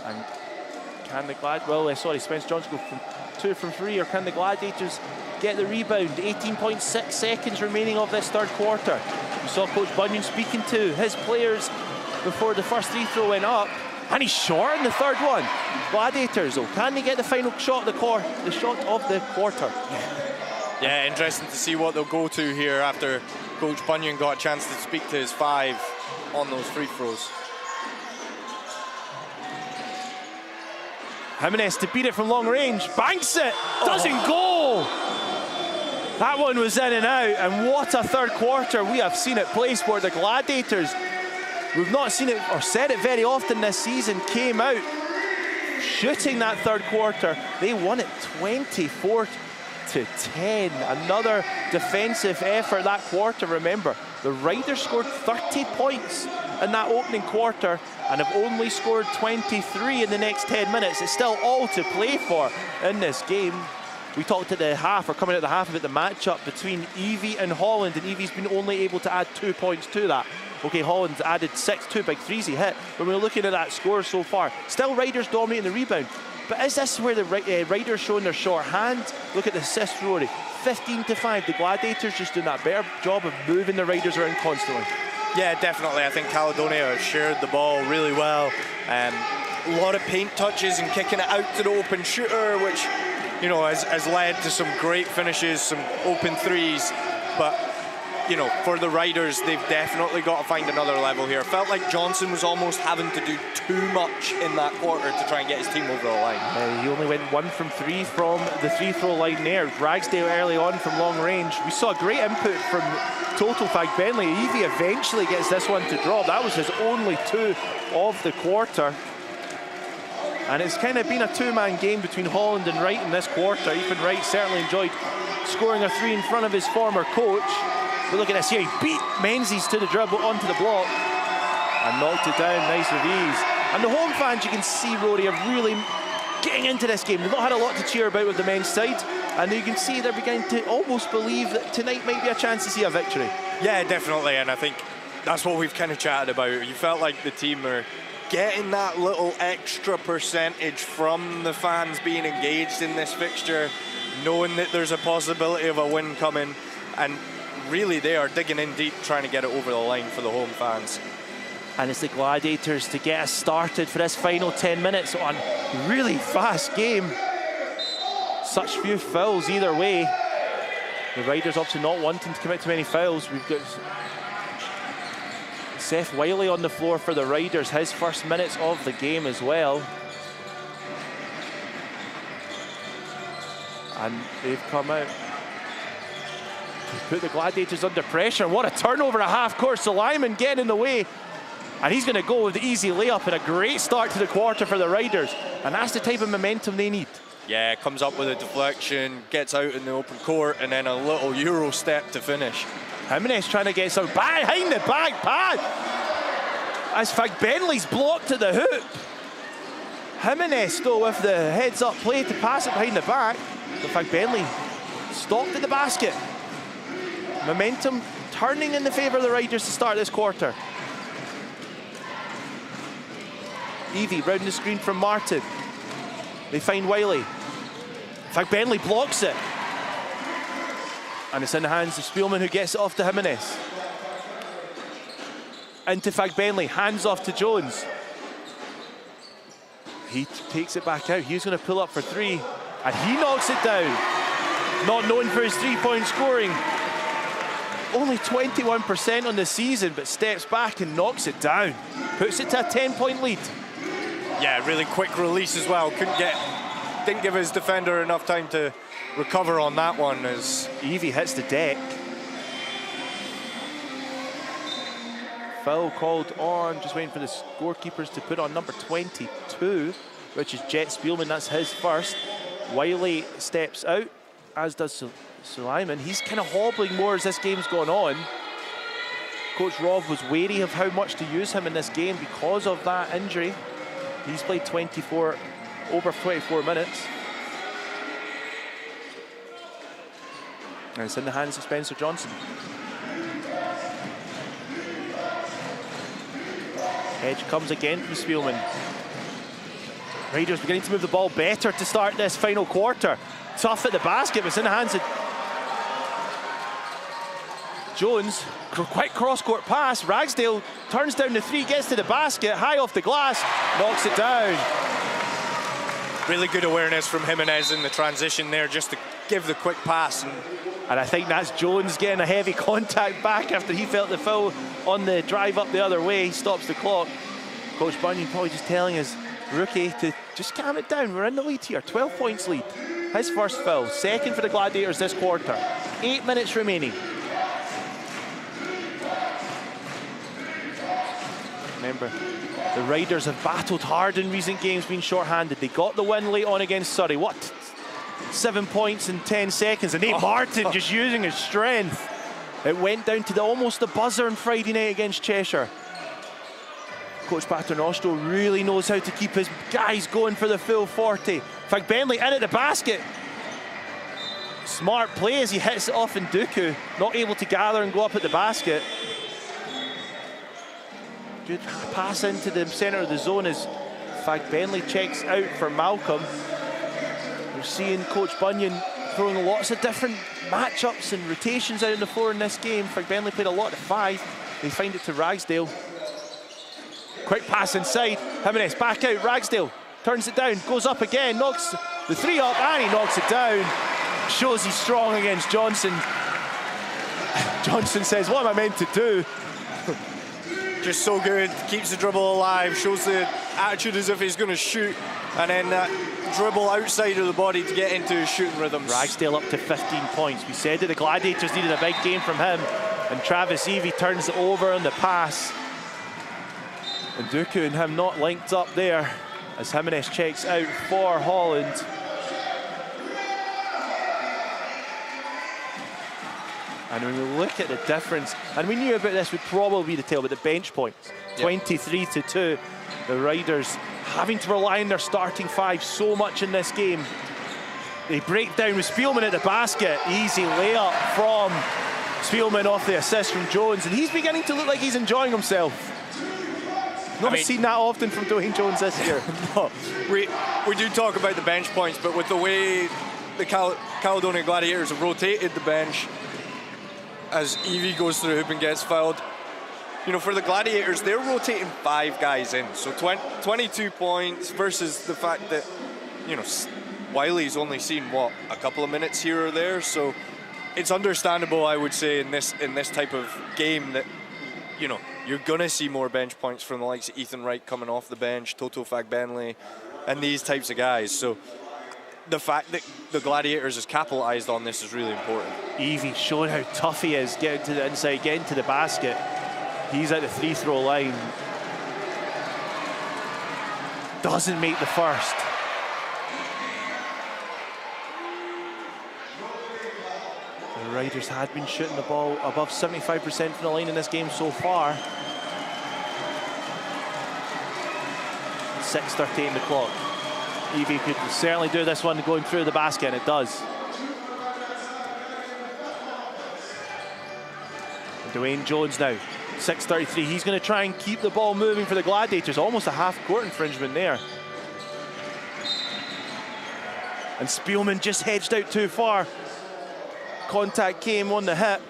And can the Spencer Johnson go from 2 from 3, or can the Gladiators get the rebound? 18.6 seconds remaining of this third quarter. We saw Coach Bunyan speaking to his players before the first free throw went up, and he's short in the third one. Gladiators, though, can they get the final shot of the shot of the quarter? Yeah, interesting to see what they'll go to here after Coach Bunyan got a chance to speak to his 5 on those free throws. Jimenez to beat it from long range, banks it, doesn't go! That one was in and out, and what a third quarter we have seen at PlaySport. The Gladiators, we've not seen it or said it very often this season, came out shooting that third quarter. They won it 24-10. Another defensive effort that quarter. Remember, the Riders scored 30 points in that opening quarter and have only scored 23 in the next 10 minutes. It's still all to play for in this game. We talked at the half, or coming at the half, about the matchup between Evie and Holland, and Evie's been only able to add 2 points to that. Okay, Holland's added 6, 2 big threes he hit, but we're looking at that score so far. Still Riders dominating the rebound, but is this where the Riders showing their shorthand? Look at the assist, Rory. 15-5, the Gladiators just doing that better job of moving the Riders around constantly. Yeah, definitely. I think Caledonia has shared the ball really well. A lot of paint touches and kicking it out to the open shooter, which, you know, has led to some great finishes, some open threes. But, you know, for the Riders, they've definitely got to find another level here. Felt like Johnson was almost having to do too much in that quarter to try and get his team over the line. He only went 1 from 3 from the free throw line there. Ragsdale early on from long range. We saw a great input from Total Fagbenley. Evie eventually gets this one to drop. That was his only 2 of the quarter. And it's kind of been a 2-man game between Holland and Wright in this quarter. Ethan Wright certainly enjoyed scoring a 3 in front of his former coach. But look at this here, he beat Menzies to the dribble onto the block and knocked it down nice with ease. And the home fans, you can see, Rory, are really getting into this game. They've not had a lot to cheer about with the men's side, and you can see they're beginning to almost believe that tonight might be a chance to see a victory. Yeah, definitely, and I think that's what we've kind of chatted about. You felt like the team are getting that little extra percentage from the fans being engaged in this fixture, knowing that there's a possibility of a win coming, and really they are digging in deep trying to get it over the line for the home fans. And it's the Gladiators to get us started for this final 10 minutes on a really fast game. Such few fouls either way. The Riders obviously not wanting to commit too many fouls. We've got Seth Wiley on the floor for the Riders, his first minutes of the game as well. And they've come out to put the Gladiators under pressure. What a turnover at half court. Suleiman getting in the way. And he's going to go with the easy layup and a great start to the quarter for the Riders. And that's the type of momentum they need. Yeah, comes up with a deflection, gets out in the open court, and then a little Euro step to finish. Jimenez trying to get some behind the back pad. As Fagbenley's blocked to the hoop. Jimenez though with the heads up play to pass it behind the back. But Fagbenley stopped at the basket. Momentum turning in the favour of the Riders to start this quarter. Evie round the screen from Martin. They find Wiley. Fagbenley blocks it. And it's in the hands of Spielman, who gets it off to Jimenez. Into Fagbenley, hands off to Jones. He takes it back out. He's going to pull up for 3. And he knocks it down. Not known for his 3-point scoring. Only 21% on the season, but steps back and knocks it down. Puts it to a 10-point lead. Yeah, really quick release as well. Didn't give his defender enough time to recover on that one as Evie hits the deck. Foul called on, just waiting for the scorekeepers to put on number 22, which is Jet Spielman. That's his first. Wiley steps out, as does Suleiman. He's kind of hobbling more as this game's gone on. Coach Rob was wary of how much to use him in this game because of that injury. He's played over 24 minutes. And it's in the hands of Spencer Johnson. Edge comes again from Spielman. Raiders beginning to move the ball better to start this final quarter. Tough at the basket, but it's in the hands of Jones. Quick cross-court pass. Ragsdale turns down the 3, gets to the basket, high off the glass, knocks it down. Really good awareness from Jimenez in the transition there, just to give the quick pass. And I think that's Jones getting a heavy contact back after he felt the foul on the drive up the other way. He stops the clock. Coach Bunyan probably just telling his Rookie to just calm it down. We're in the lead here, 12 points lead. His first foul, second for the Gladiators this quarter. 8 minutes remaining. Remember, the Riders have battled hard in recent games, being short-handed. They got the win late on against Surrey. What? 7 points in 10 seconds. And Nate Martin just using his strength. It went down to almost the buzzer on Friday night against Cheshire. Coach Paternoster really knows how to keep his guys going for the full 40. In fact, Bentley in at the basket. Smart play as he hits it off in Dooku. Not able to gather and go up at the basket. Good pass into the centre of the zone as Bentley checks out for Malcolm. We're seeing Coach Bunyan throwing lots of different matchups and rotations out on the floor in this game. Bentley played a lot at 5. They find it to Ragsdale. Quick pass inside. Jimenez back out. Ragsdale turns it down, goes up again, knocks the 3 up, and he knocks it down. Shows he's strong against Johnson. Johnson says, what am I meant to do? Just so good, keeps the dribble alive, shows the attitude as if he's going to shoot, and then that dribble outside of the body to get into his shooting rhythms. Ragsdale up to 15 points. We said that the Gladiators needed a big game from him, and Travis Evie turns it over on the pass. And Dooku and him not linked up there as Jimenez checks out for Holland. And when we look at the difference, and we knew about this would probably be the tale, but the bench points, 23-2. The Riders having to rely on their starting 5 so much in this game. They break down with Spielman at the basket. Easy layup from Spielman off the assist from Jones, and he's beginning to look like he's enjoying himself. Not seen that often from Dwayne Jones this year. No, we do talk about the bench points, but with the way the Caledonia Gladiators have rotated the bench, as Evie goes through hoop and gets fouled, you know, for the Gladiators, they're rotating 5 guys in. So 22 points versus the fact that, you know, Wiley's only seen, what, a couple of minutes here or there. So it's understandable, I would say, in this type of game that, you know, you're going to see more bench points from the likes of Ethan Wright coming off the bench, Toto Fagbenley, and these types of guys. So the fact that the Gladiators has capitalised on this is really important. Evie showing how tough he is, getting to the inside, getting to the basket. He's at the free throw line. Doesn't make the first. The Riders had been shooting the ball above 75% from the line in this game so far. 6:38 in the clock. Evie could certainly do this one going through the basket, and it does. And Dwayne Jones now, 6:33. He's going to try and keep the ball moving for the Gladiators. Almost a half-court infringement there. And Spielman just hedged out too far. Contact came on the hip.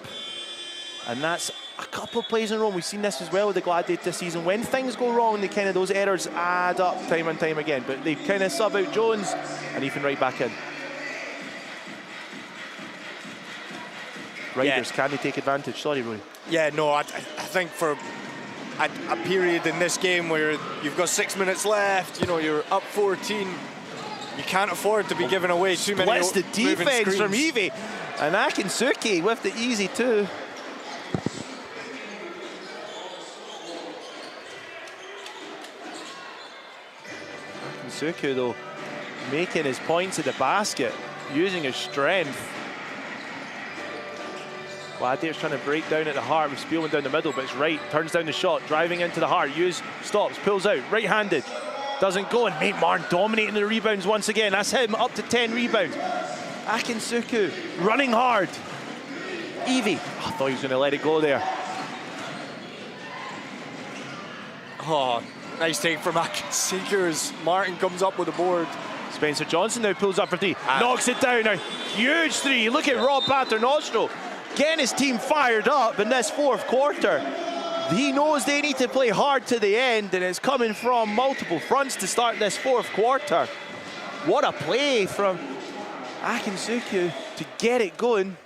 And that's a couple of plays in a row. We've seen this as well with the Gladiators this season. When things go wrong, those errors add up time and time again. But they kind of sub out Jones, and Ethan right back in. Riders, can they take advantage? Sorry, Rory. Yeah, no, I think for a period in this game where you've got 6 minutes left, you know, you're up 14, you can't afford to be giving away too many moving screens. The defense from Evie, and Akinsuke with the easy 2. Akinsuke, though, making his points at the basket, using his strength. Gladiators trying to break down at the heart with Spielman down the middle, but it's right, turns down the shot, driving into the heart, stops, pulls out, right-handed, doesn't go, and Nate Martin dominating the rebounds once again. That's him, up to 10 rebounds. Akinsuke running hard. Evie, I thought he was going to let it go there. Oh, nice take from Akinsuke as Martin comes up with the board. Spencer Johnson now pulls up for 3, knocks it down. A huge 3. Look at Rob Paternoster getting his team fired up in this 4th quarter. He knows they need to play hard to the end, and it's coming from multiple fronts to start this 4th quarter. What a play from Akinsuke to get it going.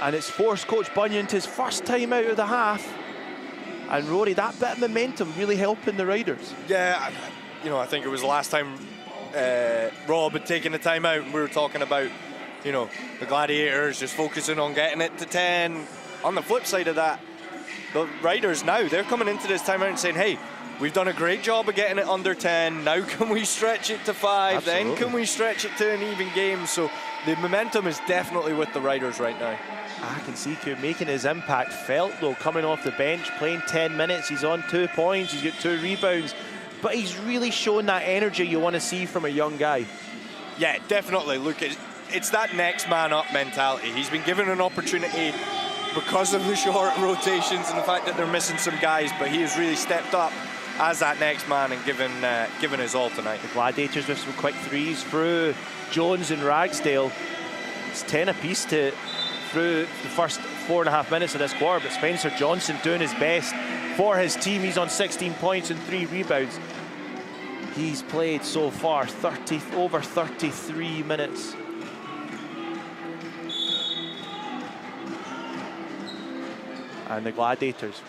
And it's forced Coach Bunyan to his first time out of the half. And Rory, that bit of momentum really helping the Riders. Yeah, you know, I think it was the last time Rob had taken the time out, and we were talking about, you know, the Gladiators just focusing on getting it to 10. On the flip side of that, the Riders now, they're coming into this timeout and saying, hey, we've done a great job of getting it under 10. Now can we stretch it to 5? Absolutely. Then can we stretch it to an even game? So the momentum is definitely with the Riders right now. Akinsiku making his impact felt though, coming off the bench, playing 10 minutes. He's on 2 points, he's got 2 rebounds, but he's really shown that energy you want to see from a young guy. Yeah, definitely. Look, it's that next man up mentality. He's been given an opportunity because of the short rotations and the fact that they're missing some guys, but he has really stepped up as that next man and given his all tonight. The Gladiators with some quick threes through Jones and Ragsdale. It's 10 apiece through the first 4.5 minutes of this quarter, but Spencer Johnson doing his best for his team. He's on 16 points and 3 rebounds. He's played so far over 33 minutes. And the Gladiators.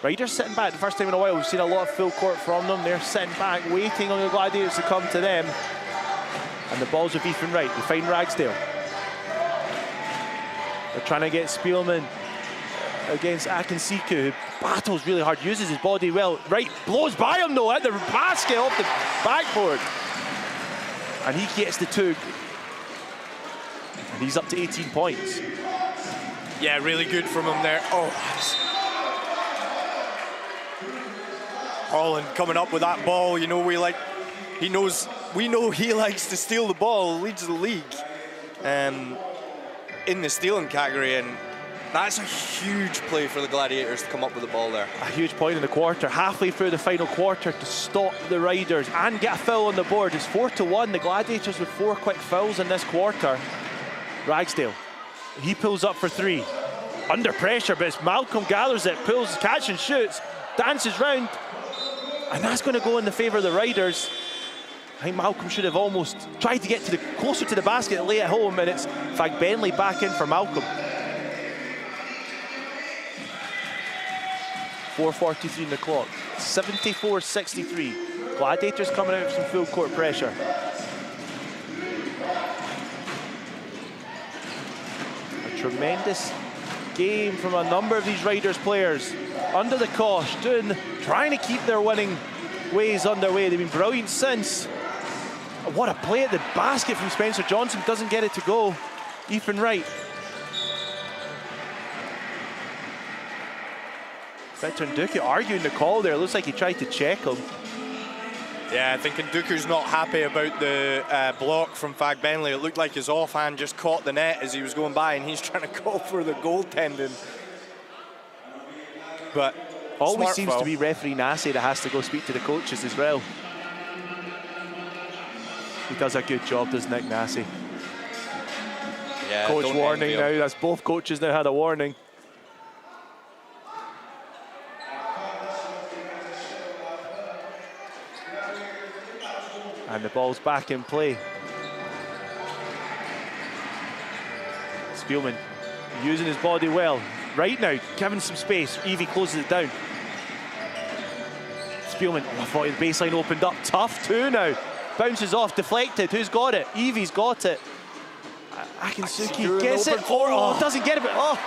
Riders sitting back the first time in a while. We've seen a lot of full court from them. They're sitting back, waiting on the Gladiators to come to them. And the ball's with Ethan Wright. They find Ragsdale. They're trying to get Spielman against Akinsiku, who battles really hard, uses his body well. Wright blows by him though, at the basket off the backboard. And he gets the 2. And he's up to 18 points. Yeah, really good from him there. Oh, Holland coming up with that ball. You know, we know he likes to steal the ball, leads the league in the stealing category, and that's a huge play for the Gladiators to come up with the ball there. A huge point in the quarter, halfway through the final quarter, to stop the Riders and get a foul on the board. It's 4-1, the Gladiators with 4 quick fouls in this quarter. Ragsdale, he pulls up for 3. Under pressure, but it's Malcolm gathers it, pulls, catch and shoots, dances round, and that's going to go in the favour of the Riders. I think Malcolm should have almost tried to get closer to the basket and lay it home, and it's Fagbenley back in for Malcolm. 4:43 in the clock, 74-63. Gladiators coming out with some full court pressure. A tremendous game from a number of these Riders players under the cosh, trying to keep their winning ways underway. They've been brilliant since. What a play at the basket from Spencer Johnson, doesn't get it to go. Ethan Wright. Victor Nduku arguing the call there. Looks like he tried to check him. Yeah, I think Nduku's not happy about the block from Fagbenley. It looked like his offhand just caught the net as he was going by, and he's trying to go for the goaltending. But always seems to be referee Nassi that has to go speak to the coaches as well. He does a good job, does Nick Nassi? Yeah, coach warning now. That's both coaches now had a warning. And the ball's back in play. Spielman using his body well. Right now, giving some space. Evie closes it down. Spielman, I thought his baseline opened up. Tough too now. Bounces off, deflected. Who's got it? Evie's got it. Akinsiku gets it. Oh, doesn't get it, but oh.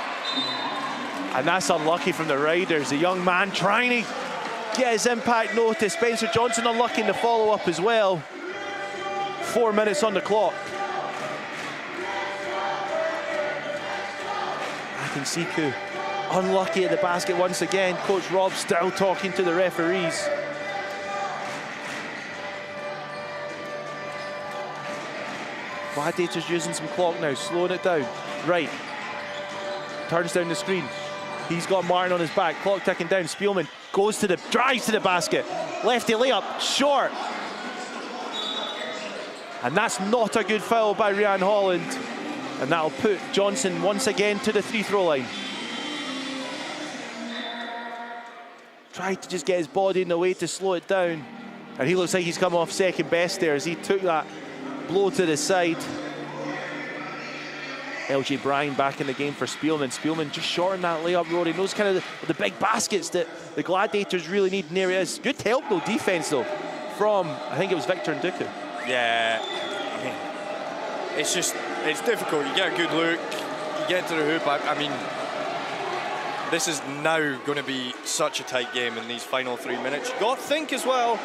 And that's unlucky from the Riders. The young man trying to get his impact notice. Spencer Johnson unlucky in the follow-up as well. 4 minutes on the clock. Akinsiku unlucky at the basket once again. Coach Rob still talking to the referees. Gladiators using some clock now, slowing it down. Right. Turns down the screen. He's got Martin on his back. Clock ticking down. Spielman drives to the basket. Lefty layup, short. And that's not a good foul by Ryan Holland. And that'll put Johnson once again to the free throw line. Tried to just get his body in the way to slow it down. And he looks like he's come off second best there as he took that blow to the side. LJ Bryan back in the game for Spielman. Spielman just short on that layup road. He knows kind of the big baskets that the Gladiators really need in areas. Good help though, defense though. from, I think it was Victor Nduku. Yeah, it's difficult. You get a good look, you get to the hoop. I mean, this is now going to be such a tight game in these final 3 minutes. You got to think as well,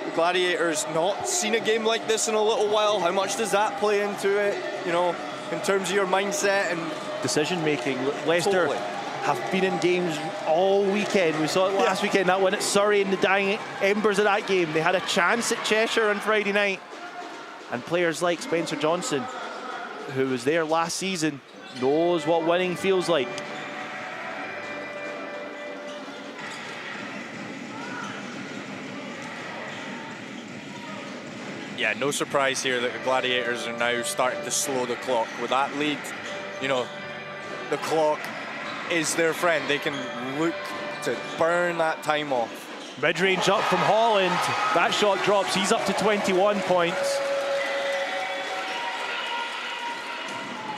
the Gladiators not seen a game like this in a little while. How much does that play into it, you know, in terms of your mindset and decision making? Leicester have been in games all weekend. We saw it last weekend, that one at Surrey in the dying embers of that game. They had a chance at Cheshire on Friday night. And players like Spencer Johnson, who was there last season, knows what winning feels like. Yeah, no surprise here that the Gladiators are now starting to slow the clock. With that lead, you know, the clock is their friend. They can look to burn that time off. Mid-range up from Holland. That shot drops. He's up to 21 points.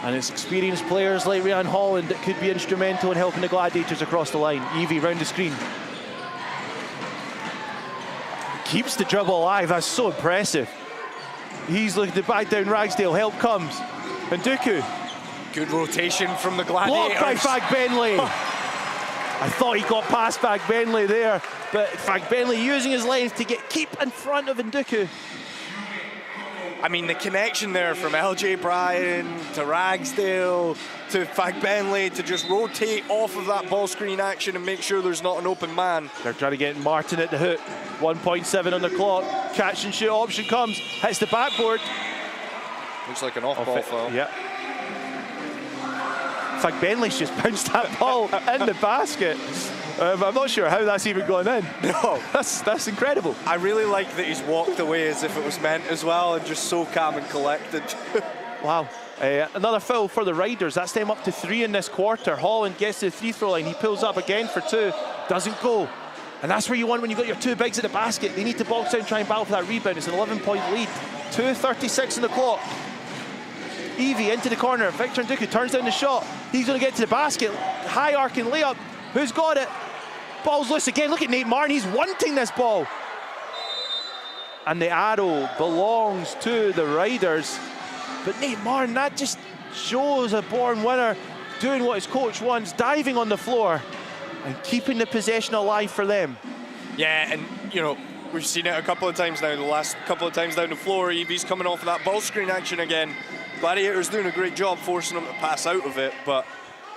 And it's experienced players like Ryan Holland that could be instrumental in helping the Gladiators across the line. Evie round the screen. Keeps the dribble alive. That's so impressive. He's looking to back down Ragsdale. Help comes. And Nduku. Good rotation from the Gladiators. Blocked by Fagbenley. I thought he got past Fagbenley there, but Fagbenley using his length to keep in front of Nduku. I mean, the connection there from LJ Bryan to Ragsdale to Fagbenley to just rotate off of that ball screen action and make sure there's not an open man. They're trying to get Martin at the hook. 1.7 on the clock. Catch and shoot option comes. Hits the backboard. Looks like an off-ball foul. Yeah. Fagbenley's just bounced that ball in the basket. I'm not sure how that's even gone in. No. That's incredible. I really like that he's walked away as if it was meant as well and just so calm and collected. Wow. Another foul for the Riders. That's them up to 3 in this quarter. Holland gets to the free-throw line. He pulls up again for 2. Doesn't go. And that's where you want when you've got your 2 bigs at the basket. They need to box out and try and battle for that rebound. It's an 11-point lead. 2:36 on the clock. Evie into the corner. Victor Nduku turns down the shot. He's going to get to the basket. High arcing layup. Who's got it? Ball's loose again. Look at Nate Martin. He's wanting this ball. And the arrow belongs to the Riders. But Nate Martin, that just shows a born winner doing what his coach wants, diving on the floor and keeping the possession alive for them. Yeah, and you know, we've seen it a couple of times now. The last couple of times down the floor, Evie's coming off of that ball screen action again. Gladiators doing a great job forcing him to pass out of it, but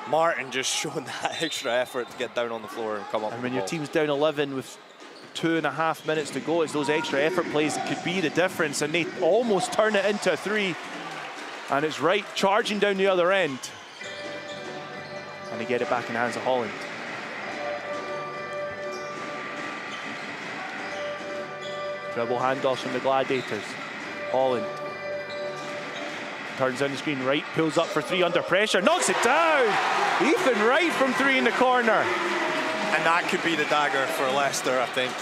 Martin just showing that extra effort to get down on the floor and come up. And when your team's down 11 with 2.5 minutes to go, it's those extra effort plays that could be the difference, and they almost turn it into a 3. And it's Wright charging down the other end. And they get it back in the hands of Holland. Dribble handoffs from the Gladiators. Holland turns down the screen. Wright pulls up for 3 under pressure. Knocks it down! Ethan Wright from 3 in the corner. And that could be the dagger for Leicester, I think.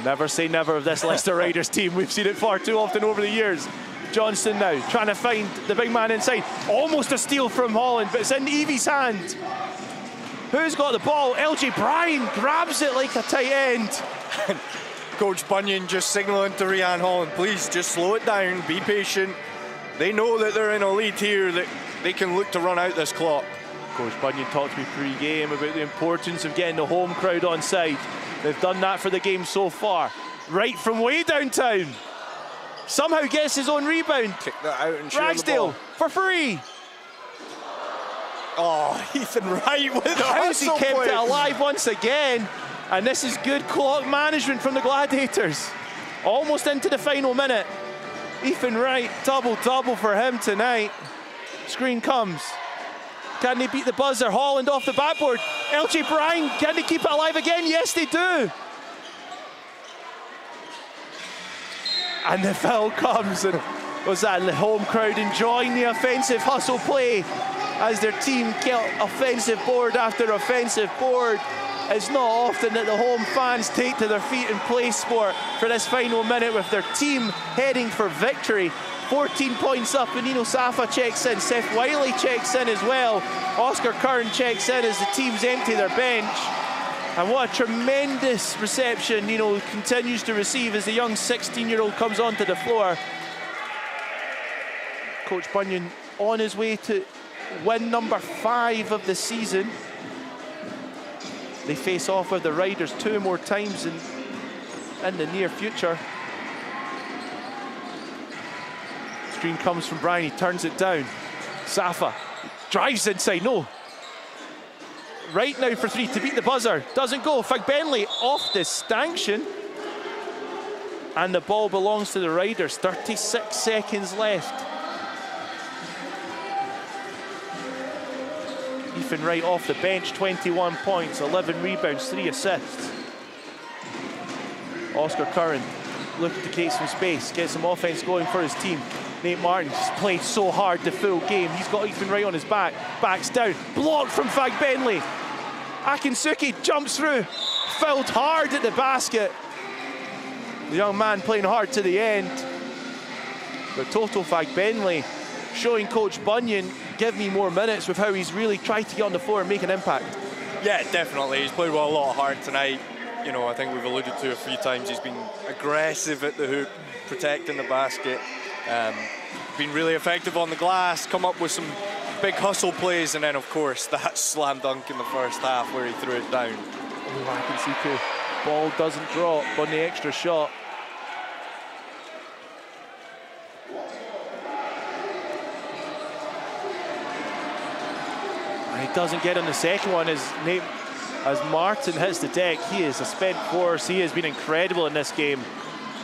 Never say never of this Leicester Riders team. We've seen it far too often over the years. Johnston now trying to find the big man inside. Almost a steal from Holland, but it's in Evie's hand. Who's got the ball? LJ Bryan grabs it like a tight end. Coach Bunyan just signalling to Ryan Holland, please just slow it down, be patient. They know that they're in a lead here, that they can look to run out this clock. Coach Bunyan talked to me pre-game about the importance of getting the home crowd on side. They've done that for the game so far. Right from way downtown. Somehow gets his own rebound. Kick that out and shoot Ragsdale for free. Oh, Ethan Wright with the How's he hustle kept play. it alive once again? And this is good clock management from the Gladiators. Almost into the final minute. Ethan Wright, double-double for him tonight. Screen comes. Can they beat the buzzer? Holland off the backboard. LJ Bryan, can they keep it alive again? Yes, they do. And the foul comes, and was that the home crowd enjoying the offensive hustle play as their team get offensive board after offensive board. It's not often that the home fans take to their feet in PlaySport for this final minute with their team heading for victory. 14 points up, and Nino Safa checks in. Seth Wiley checks in as well. Oscar Curran checks in as the teams empty their bench. And what a tremendous reception, you know, continues to receive as the young 16-year-old comes onto the floor. Coach Bunyan on his way to win number 5 of the season. They face off with the Riders 2 more times in the near future. Screen comes from Brian, he turns it down. Safa drives inside, no. Right now for 3 to beat the buzzer, doesn't go. Fagbenley off the stanchion. And the ball belongs to the Riders, 36 seconds left. Ethan Wright off the bench, 21 points, 11 rebounds, 3 assists. Oscar Curran looking to create some space, get some offense going for his team. Nate Martin has played so hard the full game. He's got Ethan Wright on his back, backs down, blocked from Fagbenley. Akinsuke jumps through, fouled hard at the basket. The young man playing hard to the end. But Toto Fagbenley showing Coach Bunyan, give me more minutes with how he's really tried to get on the floor and make an impact. Yeah, definitely. He's played well a lot of hard tonight. You know, I think we've alluded to a few times, he's been aggressive at the hoop, protecting the basket. Been really effective on the glass, come up with some big hustle plays, and then of course that slam dunk in the first half where he threw it down. Oh, Akinsuke, ball doesn't drop on the extra shot. And he doesn't get on the second one as Martin hits the deck. He is a spent force. He has been incredible in this game.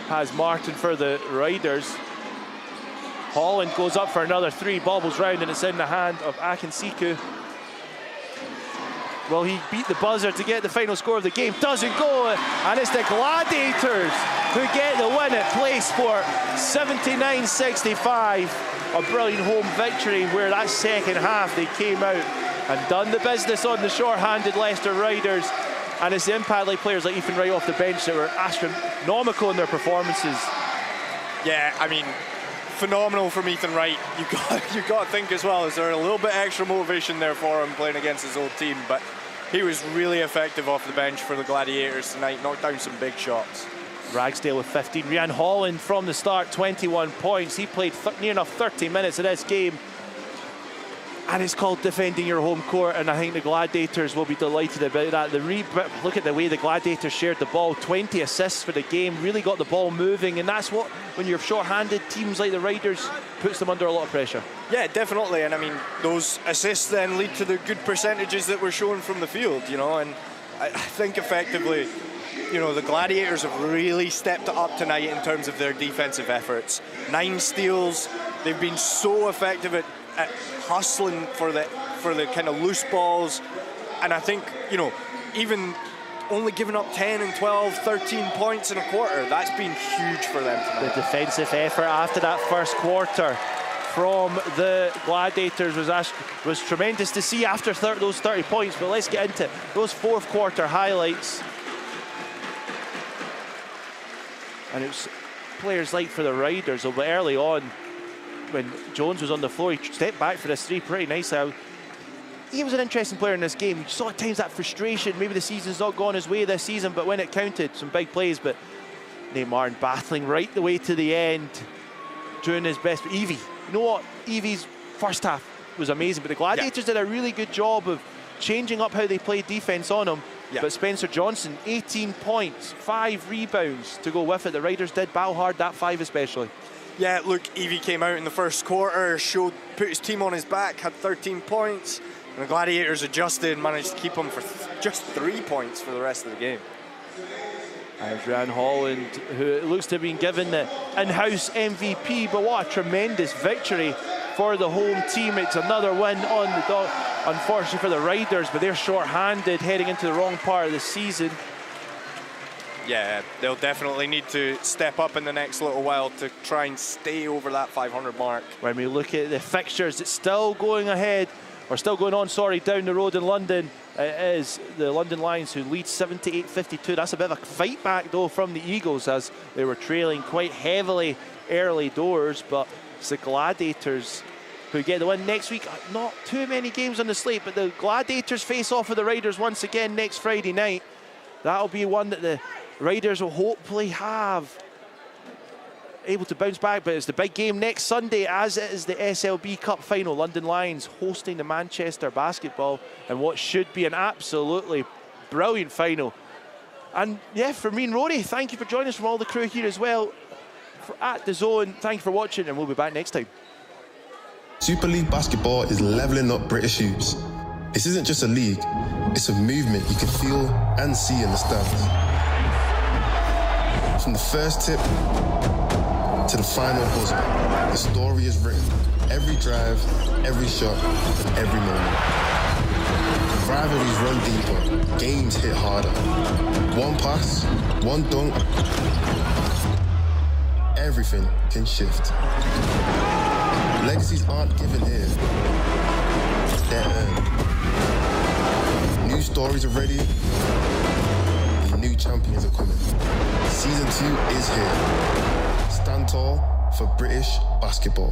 Has Martin for the Riders. Holland goes up for another 3, bobbles round, and it's in the hand of Akinsuke. Well, he beat the buzzer to get the final score of the game. Doesn't go, and it's the Gladiators who get the win at PlaySport, 79-65. A brilliant home victory where that second half they came out and done the business on the short-handed Leicester Riders. And it's the impact like players like Ethan Wright off the bench that were astronomical in their performances. Yeah, I mean, phenomenal from Ethan Wright. You got to think as well, is there a little bit extra motivation there for him playing against his old team, but he was really effective off the bench for the Gladiators tonight, knocked down some big shots. Ragsdale with 15. Rhian Holland from the start, 21 points. He played near enough 30 minutes of this game. And it's called defending your home court, and I think the Gladiators will be delighted about that. Look at the way the Gladiators shared the ball, 20 assists for the game, really got the ball moving, and that's what, when you're short-handed, teams like the Riders, puts them under a lot of pressure. Yeah, definitely, and I mean, those assists then lead to the good percentages that we're showing from the field, you know, and I think effectively, you know, the Gladiators have really stepped it up tonight in terms of their defensive efforts. 9 steals, they've been so effective at hustling for the kind of loose balls, and I think, you know, even only giving up 10 and 12, 13 points in a quarter, that's been huge for them tonight. The defensive effort after that first quarter from the Gladiators was tremendous to see after those 30 points, but let's get into those fourth quarter highlights. And it was players like for the Riders, but early on, when Jones was on the floor, he stepped back for this 3 pretty nicely. He was an interesting player in this game. You saw at times that frustration. Maybe the season's not gone his way this season, but when it counted, some big plays. But Nate Martin battling right the way to the end, doing his best. But Evie, you know what? Evie's first half was amazing, but the Gladiators did a really good job of changing up how they played defense on him. Yeah. But Spencer Johnson, 18 points, 5 rebounds to go with it. The Riders did battle hard, that 5 especially. Yeah, look, Evie came out in the first quarter, put his team on his back, had 13 points, and the Gladiators adjusted and managed to keep him for just 3 points for the rest of the game. And Rhian Holland, who looks to have been given the in-house MVP, but what a tremendous victory for the home team. It's another win on the dot, unfortunately for the Riders, but they're short-handed heading into the wrong part of the season. Yeah, they'll definitely need to step up in the next little while to try and stay over that 500 mark. When we look at the fixtures, it's still going ahead, or still going on, sorry, down the road in London. It is the London Lions who lead 78-52. That's a bit of a fight back, though, from the Eagles as they were trailing quite heavily early doors, but it's the Gladiators who get the win next week. Not too many games on the slate, but the Gladiators face off with the Riders once again next Friday night. That'll be one that the Riders will hopefully have able to bounce back, but it's the big game next Sunday, as it is the SLB Cup final. London Lions hosting the Manchester Basketball, and what should be an absolutely brilliant final. And yeah, for me and Rory, thank you for joining us, from all the crew here as well. At DAZN, thank you for watching, and we'll be back next time. Super League basketball is levelling up British youths. This isn't just a league, it's a movement you can feel and see in the stands. From the first tip to the final buzzer, the story is written. Every drive, every shot, and every moment. Rivalries run deeper, games hit harder. One pass, one dunk, everything can shift. Legacies aren't given here, they're earned. New stories are ready, and new champions are coming. Season 2 is here. Stand tall for British basketball.